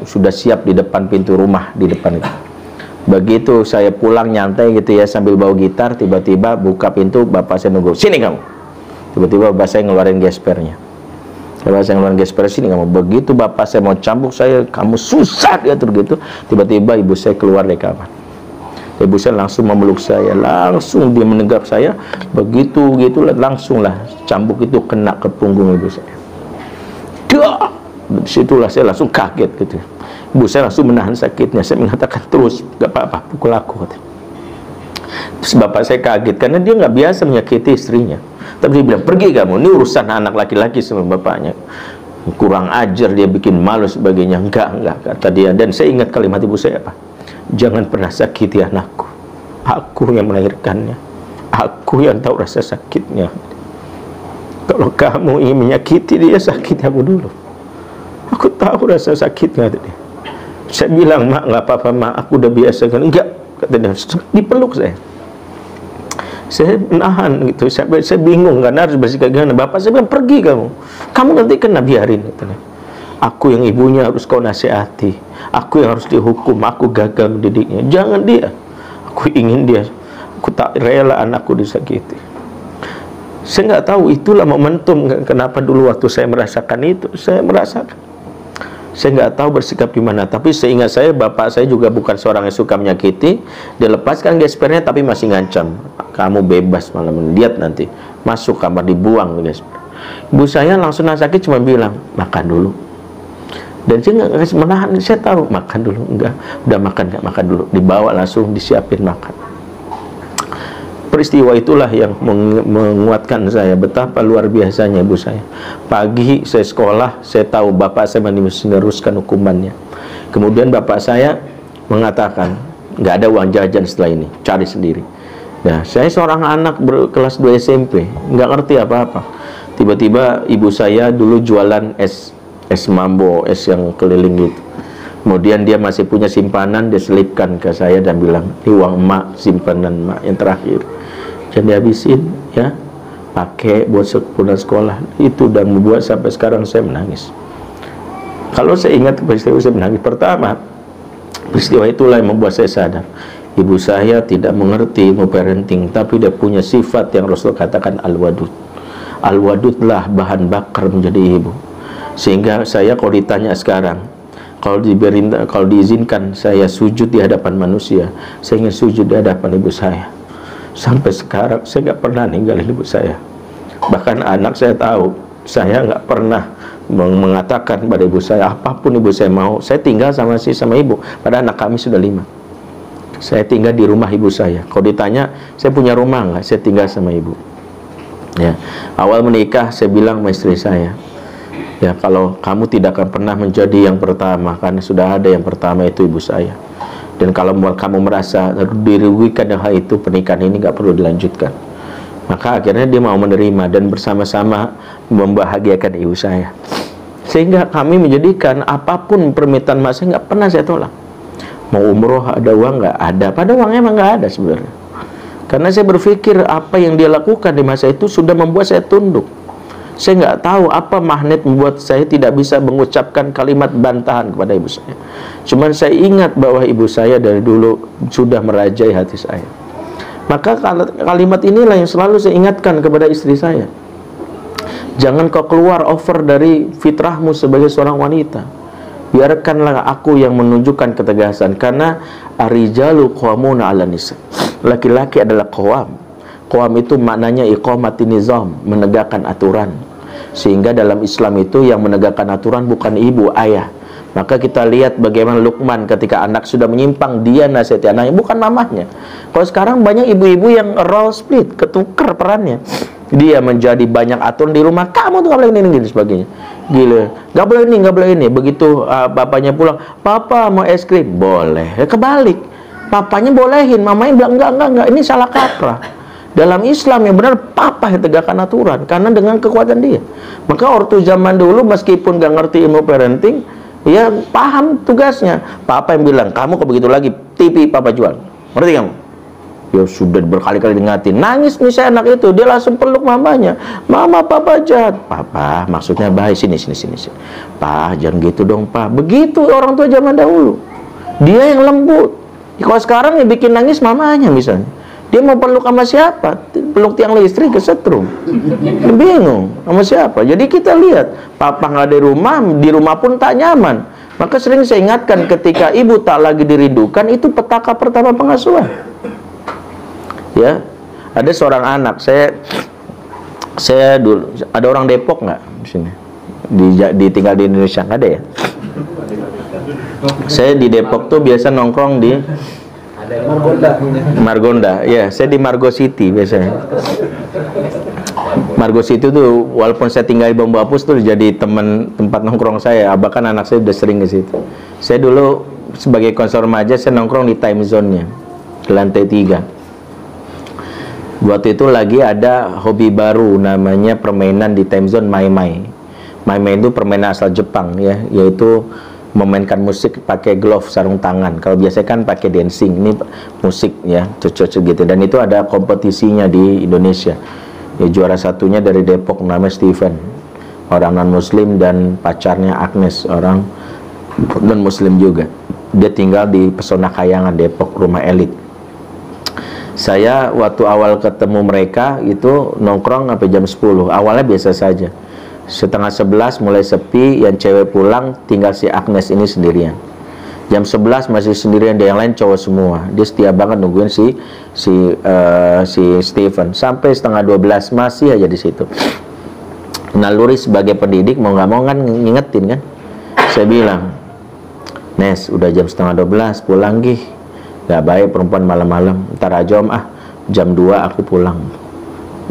sudah siap di depan pintu rumah, di depan itu. Begitu saya pulang nyantai gitu ya, sambil bawa gitar, tiba-tiba buka pintu, bapak saya nunggu, sini kamu. Tiba-tiba bapak saya ngeluarin gespernya. Bapak saya ngeluarin gesper, sini kamu. Begitu bapak saya mau cambuk saya, kamu susah diatur gitu. Tiba-tiba ibu saya keluar dari kamar. Ibu saya langsung memeluk saya, langsung dia menegap saya. Begitu gitulah, langsunglah cambuk itu kena ke punggung ibu saya. Dah! Disitulah saya langsung kaget gitu. Ibu saya langsung menahan sakitnya. Saya mengatakan, terus gak apa-apa, pukul aku. Terus bapak saya kaget karena dia nggak biasa menyakiti istrinya. Tapi dia bilang, pergi kamu, ini urusan anak laki-laki sama bapaknya. Kurang ajar, dia bikin malu sebagainya. Enggak, kata dia. Dan saya ingat kalimat ibu saya apa? Jangan pernah sakiti anakku. Aku yang melahirkannya. Aku yang tahu rasa sakitnya. Kalau kamu ingin menyakiti dia, sakiti aku dulu. Aku tahu rasa sakitnya tadi. Saya bilang, mak, nggak apa-apa, mak, aku udah biasa kan. Enggak, kata dia, dipeluk saya. Saya menahan gitu. Saya bingung karena harus bersikap gimana. Bapak saya bilang, pergi kamu. Kamu nanti kena, biarin. Katanya. Aku yang ibunya harus kau nasihati. Aku yang harus dihukum. Aku gagal mendidiknya. Jangan dia. Aku ingin dia. Aku tak rela anakku disakiti. Saya nggak tahu itulah momentum kenapa dulu waktu saya merasakan itu. Saya merasakan. Saya nggak tahu bersikap gimana, tapi seingat saya bapak saya juga bukan seorang yang suka menyakiti. Dia lepaskan gespernya tapi masih ngancam, kamu bebas malam, lihat nanti masuk kamar dibuang gesper. Ibu saya langsung sakit cuma bilang, makan dulu. Dan saya nggak kasih menahan, saya tahu makan dulu, enggak, udah makan nggak makan dulu, dibawa langsung disiapin makan. Peristiwa itulah yang menguatkan saya betapa luar biasanya ibu saya. Pagi saya sekolah, saya tahu bapak saya meneruskan hukumannya. Kemudian bapak saya mengatakan nggak ada uang jajan setelah ini, cari sendiri. Nah, saya seorang anak berkelas 2 SMP, nggak ngerti apa-apa. Tiba-tiba ibu saya dulu jualan es mambo, es yang keliling gitu. Kemudian dia masih punya simpanan, dia selipkan ke saya dan bilang, ini uang emak, simpanan emak yang terakhir. Jangan dihabisin ya, pakai buat pulang sekolah. Itu dan membuat sampai sekarang saya menangis. Kalau saya ingat peristiwa saya menangis. Pertama, peristiwa itulah yang membuat saya sadar, ibu saya tidak mengerti ilmu parenting, tapi dia punya sifat yang Rasul katakan al-wadud. Al-wadudlah bahan bakar menjadi ibu. Sehingga saya kalau ditanya sekarang, kalau diizinkan saya sujud di hadapan manusia, saya ingin sujud di hadapan ibu saya. Sampai sekarang saya nggak pernah ninggalin ibu saya. Bahkan anak saya tahu, saya nggak pernah mengatakan pada ibu saya apapun ibu saya mau. Saya tinggal sama ibu, padahal anak kami sudah 5. Saya tinggal di rumah ibu saya. Kalau ditanya saya punya rumah nggak, saya tinggal sama ibu. Ya, awal menikah saya bilang sama istri saya, ya, kalau kamu tidak akan pernah menjadi yang pertama, karena sudah ada yang pertama, itu ibu saya. Dan kalau kamu merasa dirugikan dengan hal itu, pernikahan ini nggak perlu dilanjutkan. Maka akhirnya dia mau menerima dan bersama-sama membahagiakan ibu saya. Sehingga kami menjadikan apapun permintaan mas saya nggak pernah saya tolak. Mau umroh ada uang nggak? Ada. Pada uangnya emang nggak ada sebenarnya. Karena saya berpikir apa yang dia lakukan di masa itu sudah membuat saya tunduk. Saya nggak tahu apa magnet membuat saya tidak bisa mengucapkan kalimat bantahan kepada ibu saya. Cuman saya ingat bahwa ibu saya dari dulu sudah merajai hati saya. Maka kalimat inilah yang selalu saya ingatkan kepada istri saya. Jangan kau keluar over dari fitrahmu sebagai seorang wanita. Biarkanlah aku yang menunjukkan ketegasan. Karena ar-rijalu qawwamuna 'alan nisa. Laki-laki adalah qawam. Qawam itu maknanya iqamatin nizam, menegakkan aturan. Sehingga dalam Islam itu yang menegakkan aturan bukan ibu, ayah. Maka kita lihat bagaimana Luqman ketika anak sudah menyimpang, dia nasihati anaknya, bukan mamahnya. Kalau sekarang banyak ibu-ibu yang role split, ketukar perannya. Dia menjadi banyak aturan di rumah, kamu tuh gak boleh ini dan sebagainya. Gila, gak boleh ini, gak boleh ini. Begitu bapaknya pulang, papa mau es krim, boleh. Kebalik, papanya bolehin, mamanya bilang enggak, ini salah kaprah. Dalam Islam yang benar, papa yang tegakkan aturan, karena dengan kekuatan dia. Maka ortu zaman dulu meskipun gak ngerti ilmu parenting, ya paham tugasnya. Papa yang bilang, kamu kok begitu lagi, TV papa jual, ngerti kamu? Ya sudah berkali-kali diingatin, nangis nih saya anak itu, dia langsung peluk mamanya. Mama, papa jahat. Papa, maksudnya baik, sini. Pak, jangan gitu dong, Pak. Begitu orang tua zaman dahulu. Dia yang lembut. Kalau sekarang yang bikin nangis mamanya misalnya. Dia mau peluk sama siapa? Peluk tiang listrik, kesetrum. Bingung sama siapa. Jadi kita lihat, papa nggak di rumah pun tak nyaman. Maka sering saya ingatkan ketika ibu tak lagi dirindukan, itu petaka pertama pengasuhan. Ya, ada seorang anak, saya dulu, ada orang Depok nggak di sini? Tinggal di Indonesia nggak ada ya? Saya di Depok tuh biasa nongkrong di Margonda, ya, saya di Margo City biasanya. Margo City tuh, walaupun saya tinggal di Bambu Apus tuh jadi tempat nongkrong saya. Bahkan anak saya udah sering ke situ. Saya dulu sebagai konselor remaja, saya nongkrong di time zone-nya, di lantai 3. Waktu itu lagi ada hobi baru namanya permainan di time zone Mai-Mai. Mai-Mai itu permainan asal Jepang ya, yaitu memainkan musik pakai glove, sarung tangan. Kalau biasanya kan pakai dancing, ini musik ya, cocok gitu. Dan itu ada kompetisinya di Indonesia. Ya, juara satunya dari Depok namanya Steven, orang non muslim, dan pacarnya Agnes, orang non muslim juga. Dia tinggal di Pesona Kayangan Depok, rumah elit. Saya waktu awal ketemu mereka itu nongkrong sampai jam 10. Awalnya biasa saja. Setengah 11 mulai sepi, yang cewek pulang, tinggal si Agnes ini sendirian. Jam 11 masih sendirian, dia yang lain cowok semua. Dia setia banget nungguin si Steven. Sampai setengah 12 masih aja di situ. Naluri sebagai pendidik mau nggak mau kan ngingetin kan. Saya bilang, Nes, udah jam setengah 12, pulang gih. Gak baik perempuan malam-malam. Ntar aja om, jam 2 aku pulang.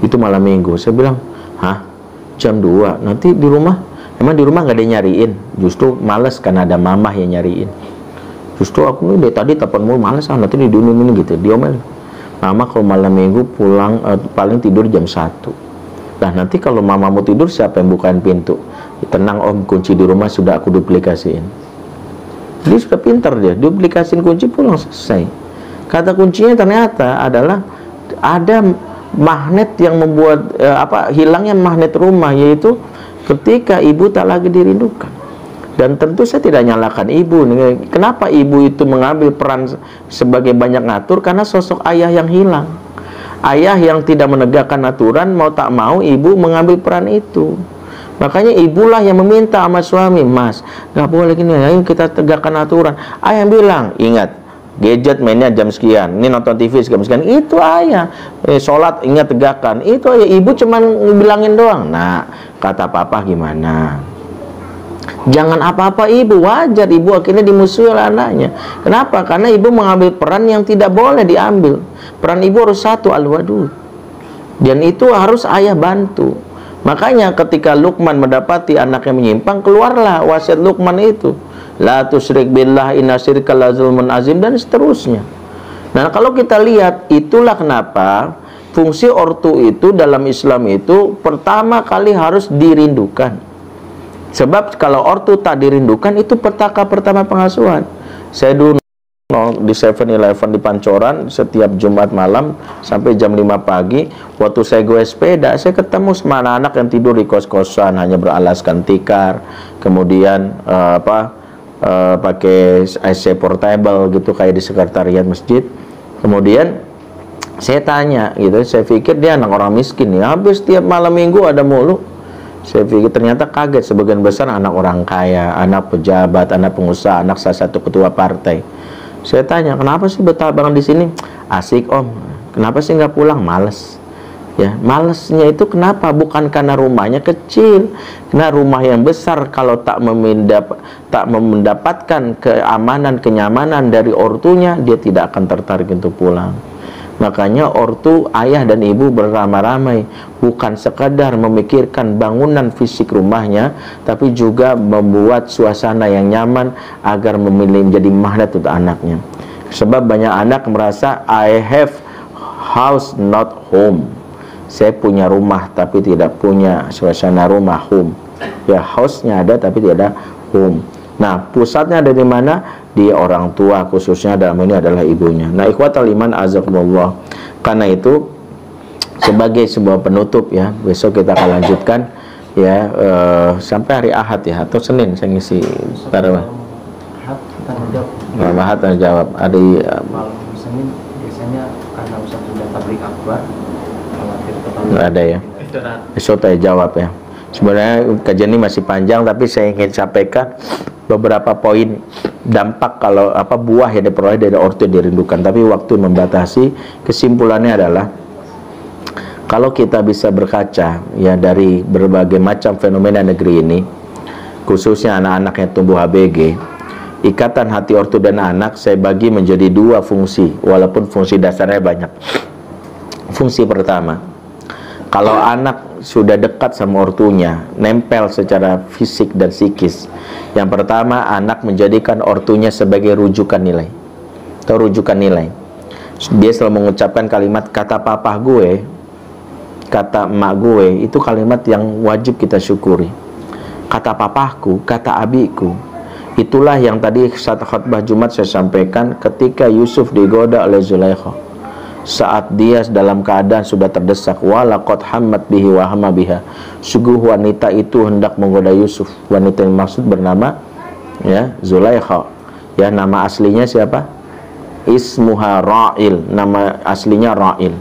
Itu malam minggu. Saya bilang, hah? Jam 2? Nanti di rumah? Emang di rumah gak ada yang nyariin? Justru males karena ada mamah yang nyariin. Justru aku nih dari tadi telepon mulu, males nanti didunin gitu. Diomelin. Mama kalau malam minggu pulang paling tidur jam 1. Nah nanti kalau mamamu tidur siapa yang bukain pintu? Tenang om, kunci di rumah sudah aku duplikasiin. Dia sudah pintar, dia duplikasiin kunci, pulang selesai. Kata kuncinya ternyata adalah ada magnet yang membuat hilangnya magnet rumah, yaitu ketika ibu tak lagi dirindukan. Dan tentu saya tidak nyalakan ibu. Kenapa ibu itu mengambil peran sebagai banyak ngatur? Karena sosok ayah yang hilang. Ayah yang tidak menegakkan aturan, mau tak mau ibu mengambil peran itu. Makanya ibulah yang meminta sama suami, Mas, gak boleh gini, ayo kita tegakkan aturan. Ayah bilang, ingat, gadget mainnya jam sekian, ini nonton TV jam sekian, itu ayah. Sholat ingat tegakkan, itu ayah. Ibu cuman bilangin doang. Nah, kata papa gimana? Jangan apa-apa ibu, wajar ibu akhirnya dimusuhi oleh anaknya. Kenapa? Karena ibu mengambil peran yang tidak boleh diambil. Peran ibu harus satu, al-wadud. Dan itu harus ayah bantu. Makanya ketika Luqman mendapati anaknya menyimpang, keluarlah wasiat Luqman itu. La tusyrik billah inna syirka la zulmun azim, dan seterusnya. Nah, kalau kita lihat, itulah kenapa fungsi ortu itu dalam Islam itu pertama kali harus dirindukan. Sebab kalau ortu tak dirindukan, itu petaka pertama pengasuhan. Saya dulu di 7-Eleven di Pancoran setiap Jumat malam sampai jam 5 pagi. Waktu saya gue sepeda, saya ketemu sama anak-anak yang tidur di kos-kosan hanya beralaskan tikar, kemudian pakai AC portable gitu kayak di sekretariat masjid. Kemudian saya tanya gitu, saya pikir dia anak orang miskin ya, habis setiap malam minggu ada mulu. Saya pikir, ternyata kaget, sebagian besar anak orang kaya, anak pejabat, anak pengusaha, anak salah satu ketua partai. Saya tanya, kenapa sih betah banget di sini? Asik om. Kenapa sih nggak pulang? Males. Ya, malesnya itu kenapa? Bukan karena rumahnya kecil, karena rumah yang besar kalau tak mendapatkan keamanan, kenyamanan dari ortunya, dia tidak akan tertarik untuk pulang. Makanya ortu, ayah dan ibu beramai-ramai, bukan sekadar memikirkan bangunan fisik rumahnya, tapi juga membuat suasana yang nyaman agar menjadi magnet untuk anaknya. Sebab banyak anak merasa I have house not home. Saya punya rumah tapi tidak punya suasana rumah, home. Ya, house-nya ada tapi tidak ada home. Nah, pusatnya ada di mana? Di orang tua, khususnya dalam ini adalah ibunya. Nah, ikhwatal iman azakumullah. Karena itu sebagai sebuah penutup ya, besok kita akan lanjutkan ya sampai hari Ahad ya, atau Senin saya ngisi tarawih. Ahad tanya jawab. Hari Senin biasanya karena Ustaz sudah tablik akbar, nggak ada ya. Besok saya jawab ya. Sebenarnya kajian ini masih panjang, tapi saya ingin sampaikan beberapa poin dampak kalau buah yang diperoleh dari ortu dirindukan. Tapi waktu membatasi. Kesimpulannya adalah kalau kita bisa berkaca ya dari berbagai macam fenomena negeri ini, khususnya anak-anak yang tumbuh ABG, ikatan hati ortu dan anak saya bagi menjadi dua fungsi, walaupun fungsi dasarnya banyak. Fungsi pertama, kalau anak sudah dekat sama ortunya, nempel secara fisik dan psikis, yang pertama anak menjadikan ortunya sebagai rujukan nilai atau rujukan nilai. Dia selalu mengucapkan kalimat kata papa gue, kata emak gue, itu kalimat yang wajib kita syukuri. Kata papaku, kata abiku, itulah yang tadi saat khutbah Jumat saya sampaikan ketika Yusuf digoda oleh Zulaikha. Saat dia dalam keadaan sudah terdesak, walaqad hammat bihi wa hamma biha, sungguh wanita itu hendak menggoda Yusuf. Wanita yang maksud bernama ya Zulaikha. Ya, nama aslinya siapa? Ismuha Ra'il, nama aslinya Ra'il.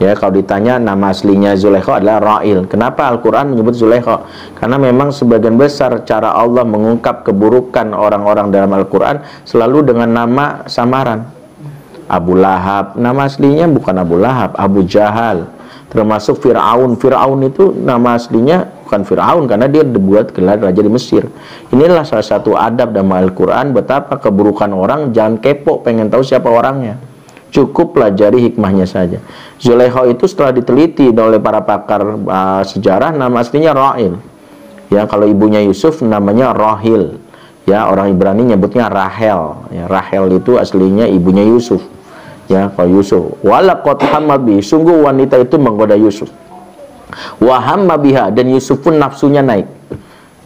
Ya, kalau ditanya nama aslinya Zulaikha adalah Ra'il. Kenapa Al-Quran menyebut Zulaikha? Karena memang sebagian besar cara Allah mengungkap keburukan orang-orang dalam Al-Quran selalu dengan nama samaran. Abu Lahab, nama aslinya bukan Abu Lahab, Abu Jahal. termasuk Fir'aun. Fir'aun itu nama aslinya bukan Fir'aun karena dia dibuat gelar raja di Mesir. Inilah salah satu adab dalam Al-Quran, betapa keburukan orang jangan kepo pengen tahu siapa orangnya, cukup pelajari hikmahnya saja. Zulaikha itu setelah diteliti oleh para pakar sejarah, nama aslinya Rahil. Ya, kalau ibunya Yusuf namanya Rahil. Ya, orang Ibrani nyebutnya Rahel. Ya, Rahel itu aslinya ibunya Yusuf. Ya, kalau Yusuf. Walaqad hamma bi, sungguh wanita itu menggoda Yusuf. Wa hamma biha, dan Yusuf pun nafsunya naik.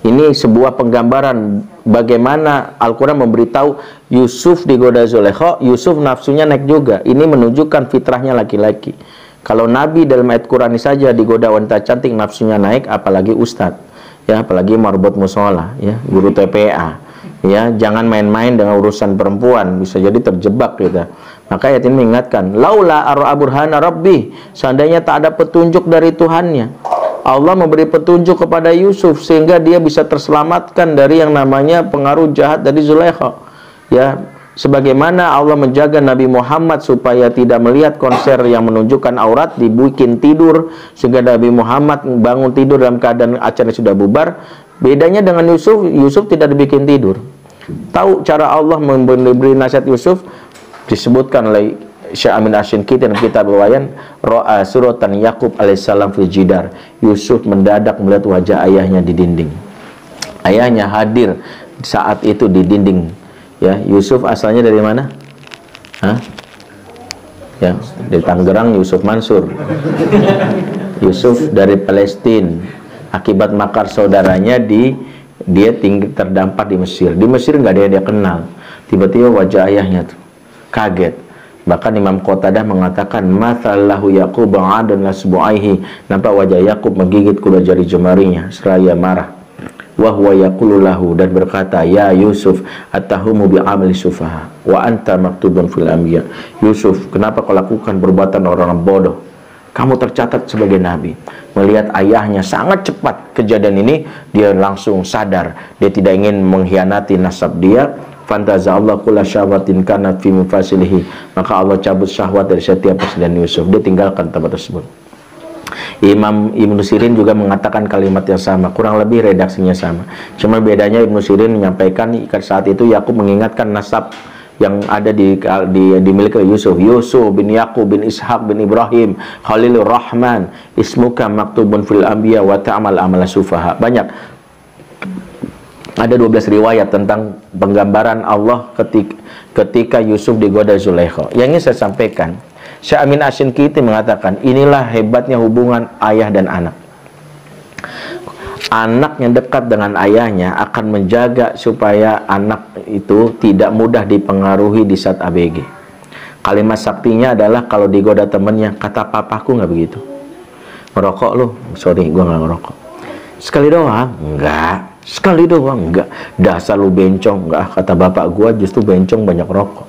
Ini sebuah penggambaran bagaimana Al-Quran memberitahu Yusuf digoda Zulaikha, Yusuf nafsunya naik juga. Ini menunjukkan fitrahnya laki-laki. Kalau Nabi dalam ayat Quran saja digoda wanita cantik nafsunya naik, apalagi ustadz, ya, apalagi marbot musola, ya, guru TPA. Ya, jangan main-main dengan urusan perempuan, bisa jadi terjebak kita. Maka ayat ini mengingatkan, laula ara burhana rabbi, seandainya tak ada petunjuk dari Tuhannya. Allah memberi petunjuk kepada Yusuf sehingga dia bisa terselamatkan dari yang namanya pengaruh jahat dari Zulaikha. Ya, sebagaimana Allah menjaga Nabi Muhammad supaya tidak melihat konser yang menunjukkan aurat, dibikin tidur sehingga Nabi Muhammad bangun tidur dalam keadaan acara sudah bubar. Bedanya dengan Yusuf, Yusuf tidak dibikin tidur. Tahu cara Allah memberi nasihat Yusuf? Disebutkan oleh Syekh Amin Asy-Syinkiti dalam kitab Wayan, ra'a suratan Yakub alaihissalam fil jidar. Yusuf mendadak melihat wajah ayahnya di dinding. Ayahnya hadir saat itu di dinding. Ya, Yusuf asalnya dari mana? Hah? Ya, dari Tangerang, Yusuf Mansur. Yusuf dari Palestina. Akibat makar saudaranya dia terdampar di Mesir. Di Mesir nggak ada yang dia kenal. Tiba-tiba wajah ayahnya tuh kaget. Bahkan Imam Qatadah mengatakan, "Mathalahu Yaqub ba'adan lasbu'aihi." Nampak wajah Yakub menggigit kedua jari jemarinya seraya marah. Wa huwa yaqulu lahu, dan berkata, "Ya Yusuf, atahumu bi'amali sufaha wa anta maktubun fil anbiya." Yusuf, kenapa kau lakukan perbuatan orang bodoh? Kamu tercatat sebagai nabi. Melihat ayahnya sangat cepat kejadian ini, dia langsung sadar. Dia tidak ingin mengkhianati nasab dia. Fantaza Allah kulla syahwatin kana fi mufasilihi. Maka Allah cabut syahwat dari setiap presiden Yusuf. Dia tinggalkan tempat tersebut. Imam Ibnu Sirin juga mengatakan kalimat yang sama, kurang lebih redaksinya sama. Cuma bedanya Ibnu Sirin menyampaikan saat itu Yakub mengingatkan nasab yang ada dimiliki oleh Yusuf. Yusuf bin Yakub bin Ishaq bin Ibrahim Khalilur Rahman ismuka maktubun fil anbiya wa ta'mal amala sufaha. Banyak, ada 12 riwayat tentang penggambaran Allah ketika Yusuf digoda Zulaikha. Yang ini saya sampaikan, Syekh Amin Asy-Syinkiti mengatakan, inilah hebatnya hubungan ayah dan anak. Anak yang dekat dengan ayahnya akan menjaga supaya anak itu tidak mudah dipengaruhi di saat ABG. Kalimat saktinya adalah kalau digoda temennya, kata papaku nggak begitu. Ngerokok lu? Sorry, gua nggak ngerokok. Sekali doang? Enggak. Sekali doang? Enggak. Dasar lu bencong? Enggak. Kata bapak gua justru bencong banyak rokok.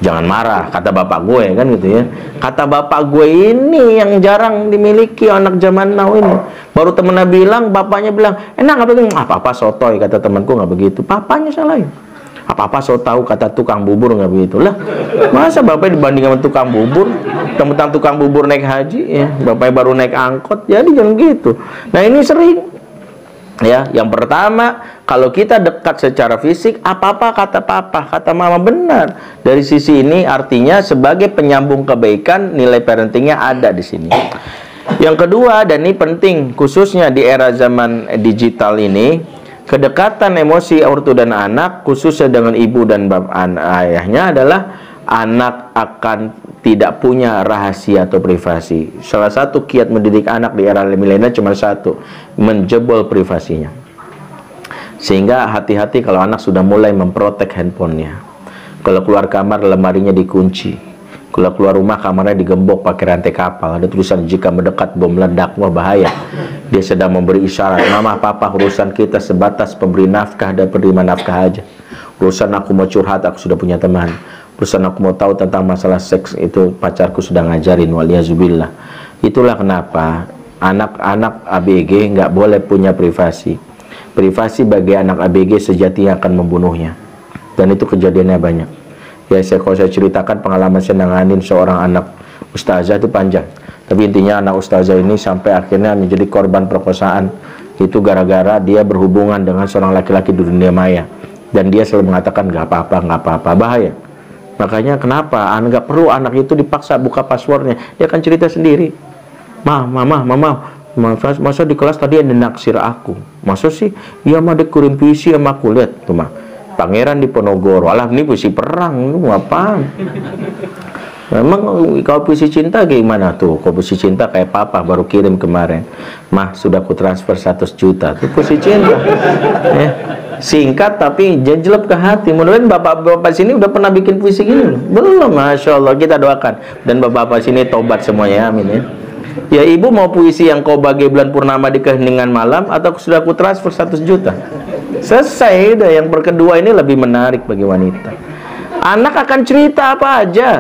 Jangan marah, kata bapak gue, kan gitu ya. Kata bapak gue ini yang jarang dimiliki anak zaman now ini. Baru temennya bilang, bapaknya bilang, enak nggak begitu? Apa-apa sotoy, kata temanku, nggak begitu. Papanya salahin. Apa-apa so tahu, kata tukang bubur, nggak begitu. Lah, masa bapaknya dibanding sama tukang bubur? Tentang tukang bubur naik haji, ya. Bapaknya baru naik angkot, jadi jangan gitu. Nah ini sering. Ya, yang pertama, kalau kita dekat secara fisik, apa-apa kata papa, kata mama, benar. Dari sisi ini artinya sebagai penyambung kebaikan, nilai parentingnya ada di sini. Yang kedua, dan ini penting, khususnya di era zaman digital ini, kedekatan emosi ortu dan anak, khususnya dengan ibu dan ayahnya adalah anak akan tidak punya rahasia atau privasi. Salah satu kiat mendidik anak di era milenial cuma satu, menjebol privasinya. Sehingga hati-hati kalau anak sudah mulai memprotek handphonenya. Kalau keluar kamar, lemarinya dikunci. Kalau keluar rumah, kamarnya digembok pakai rantai kapal. Ada tulisan, jika mendekat bom meledak, wah bahaya. Dia sedang memberi isyarat, mama, papa, urusan kita sebatas pemberi nafkah dan penerima nafkah aja. Urusan aku mau curhat, aku sudah punya teman. Urusan aku mau tahu tentang masalah seks, itu pacarku sudah ngajarin, waliyazubillah. Itulah kenapa anak-anak ABG nggak boleh punya privasi. Privasi bagi anak ABG sejatinya akan membunuhnya. Dan itu kejadiannya banyak. Ya, kalau saya ceritakan pengalaman saya nanganin seorang anak ustazah itu panjang. Tapi intinya anak ustazah ini sampai akhirnya menjadi korban perkosaan. Itu gara-gara dia berhubungan dengan seorang laki-laki di dunia maya. Dan dia selalu mengatakan nggak apa-apa, nggak apa-apa. Bahaya. Makanya kenapa nggak perlu anak itu dipaksa buka passwordnya. Dia akan cerita sendiri. Mama, masa di kelas tadi ada naksir aku. Masa sih? Iya mah dia kirim puisi sama aku. Lihat tuh mah, Pangeran Diponegoro. Alah, ini puisi perang. Lu apaan? Memang kalau puisi cinta gimana tuh? Kalau puisi cinta kayak papa baru kirim kemarin. Mah, sudah aku transfer 100 juta. Itu puisi cinta. Singkat tapi jejelep ke hati. Mudah-mudahan bapak-bapak sini udah pernah bikin puisi gini loh. Belum, Masya Allah, kita doakan. Dan bapak-bapak sini tobat semuanya, amin ya. Ya, ibu mau puisi yang kau bagai bulan purnama di keheningan malam, atau sudah aku transfer 100 juta? Selesai udah. Yang kedua ini lebih menarik bagi wanita. Anak akan cerita apa aja.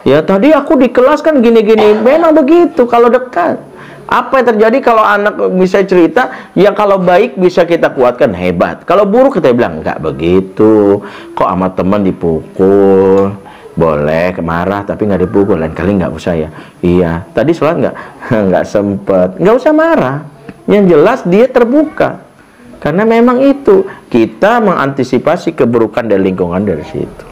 Ya tadi aku di kelas kan gini-gini. Memang begitu kalau dekat. Apa yang terjadi kalau anak bisa cerita? Ya kalau baik bisa kita kuatkan, hebat. Kalau buruk kita bilang enggak begitu. Kok sama teman dipukul? Boleh marah tapi nggak dipukul. Lain kali nggak usah ya. Iya. Tadi sholat nggak sempet. Nggak usah marah. Yang jelas dia terbuka. Karena memang itu kita mengantisipasi keburukan dari lingkungan dari situ.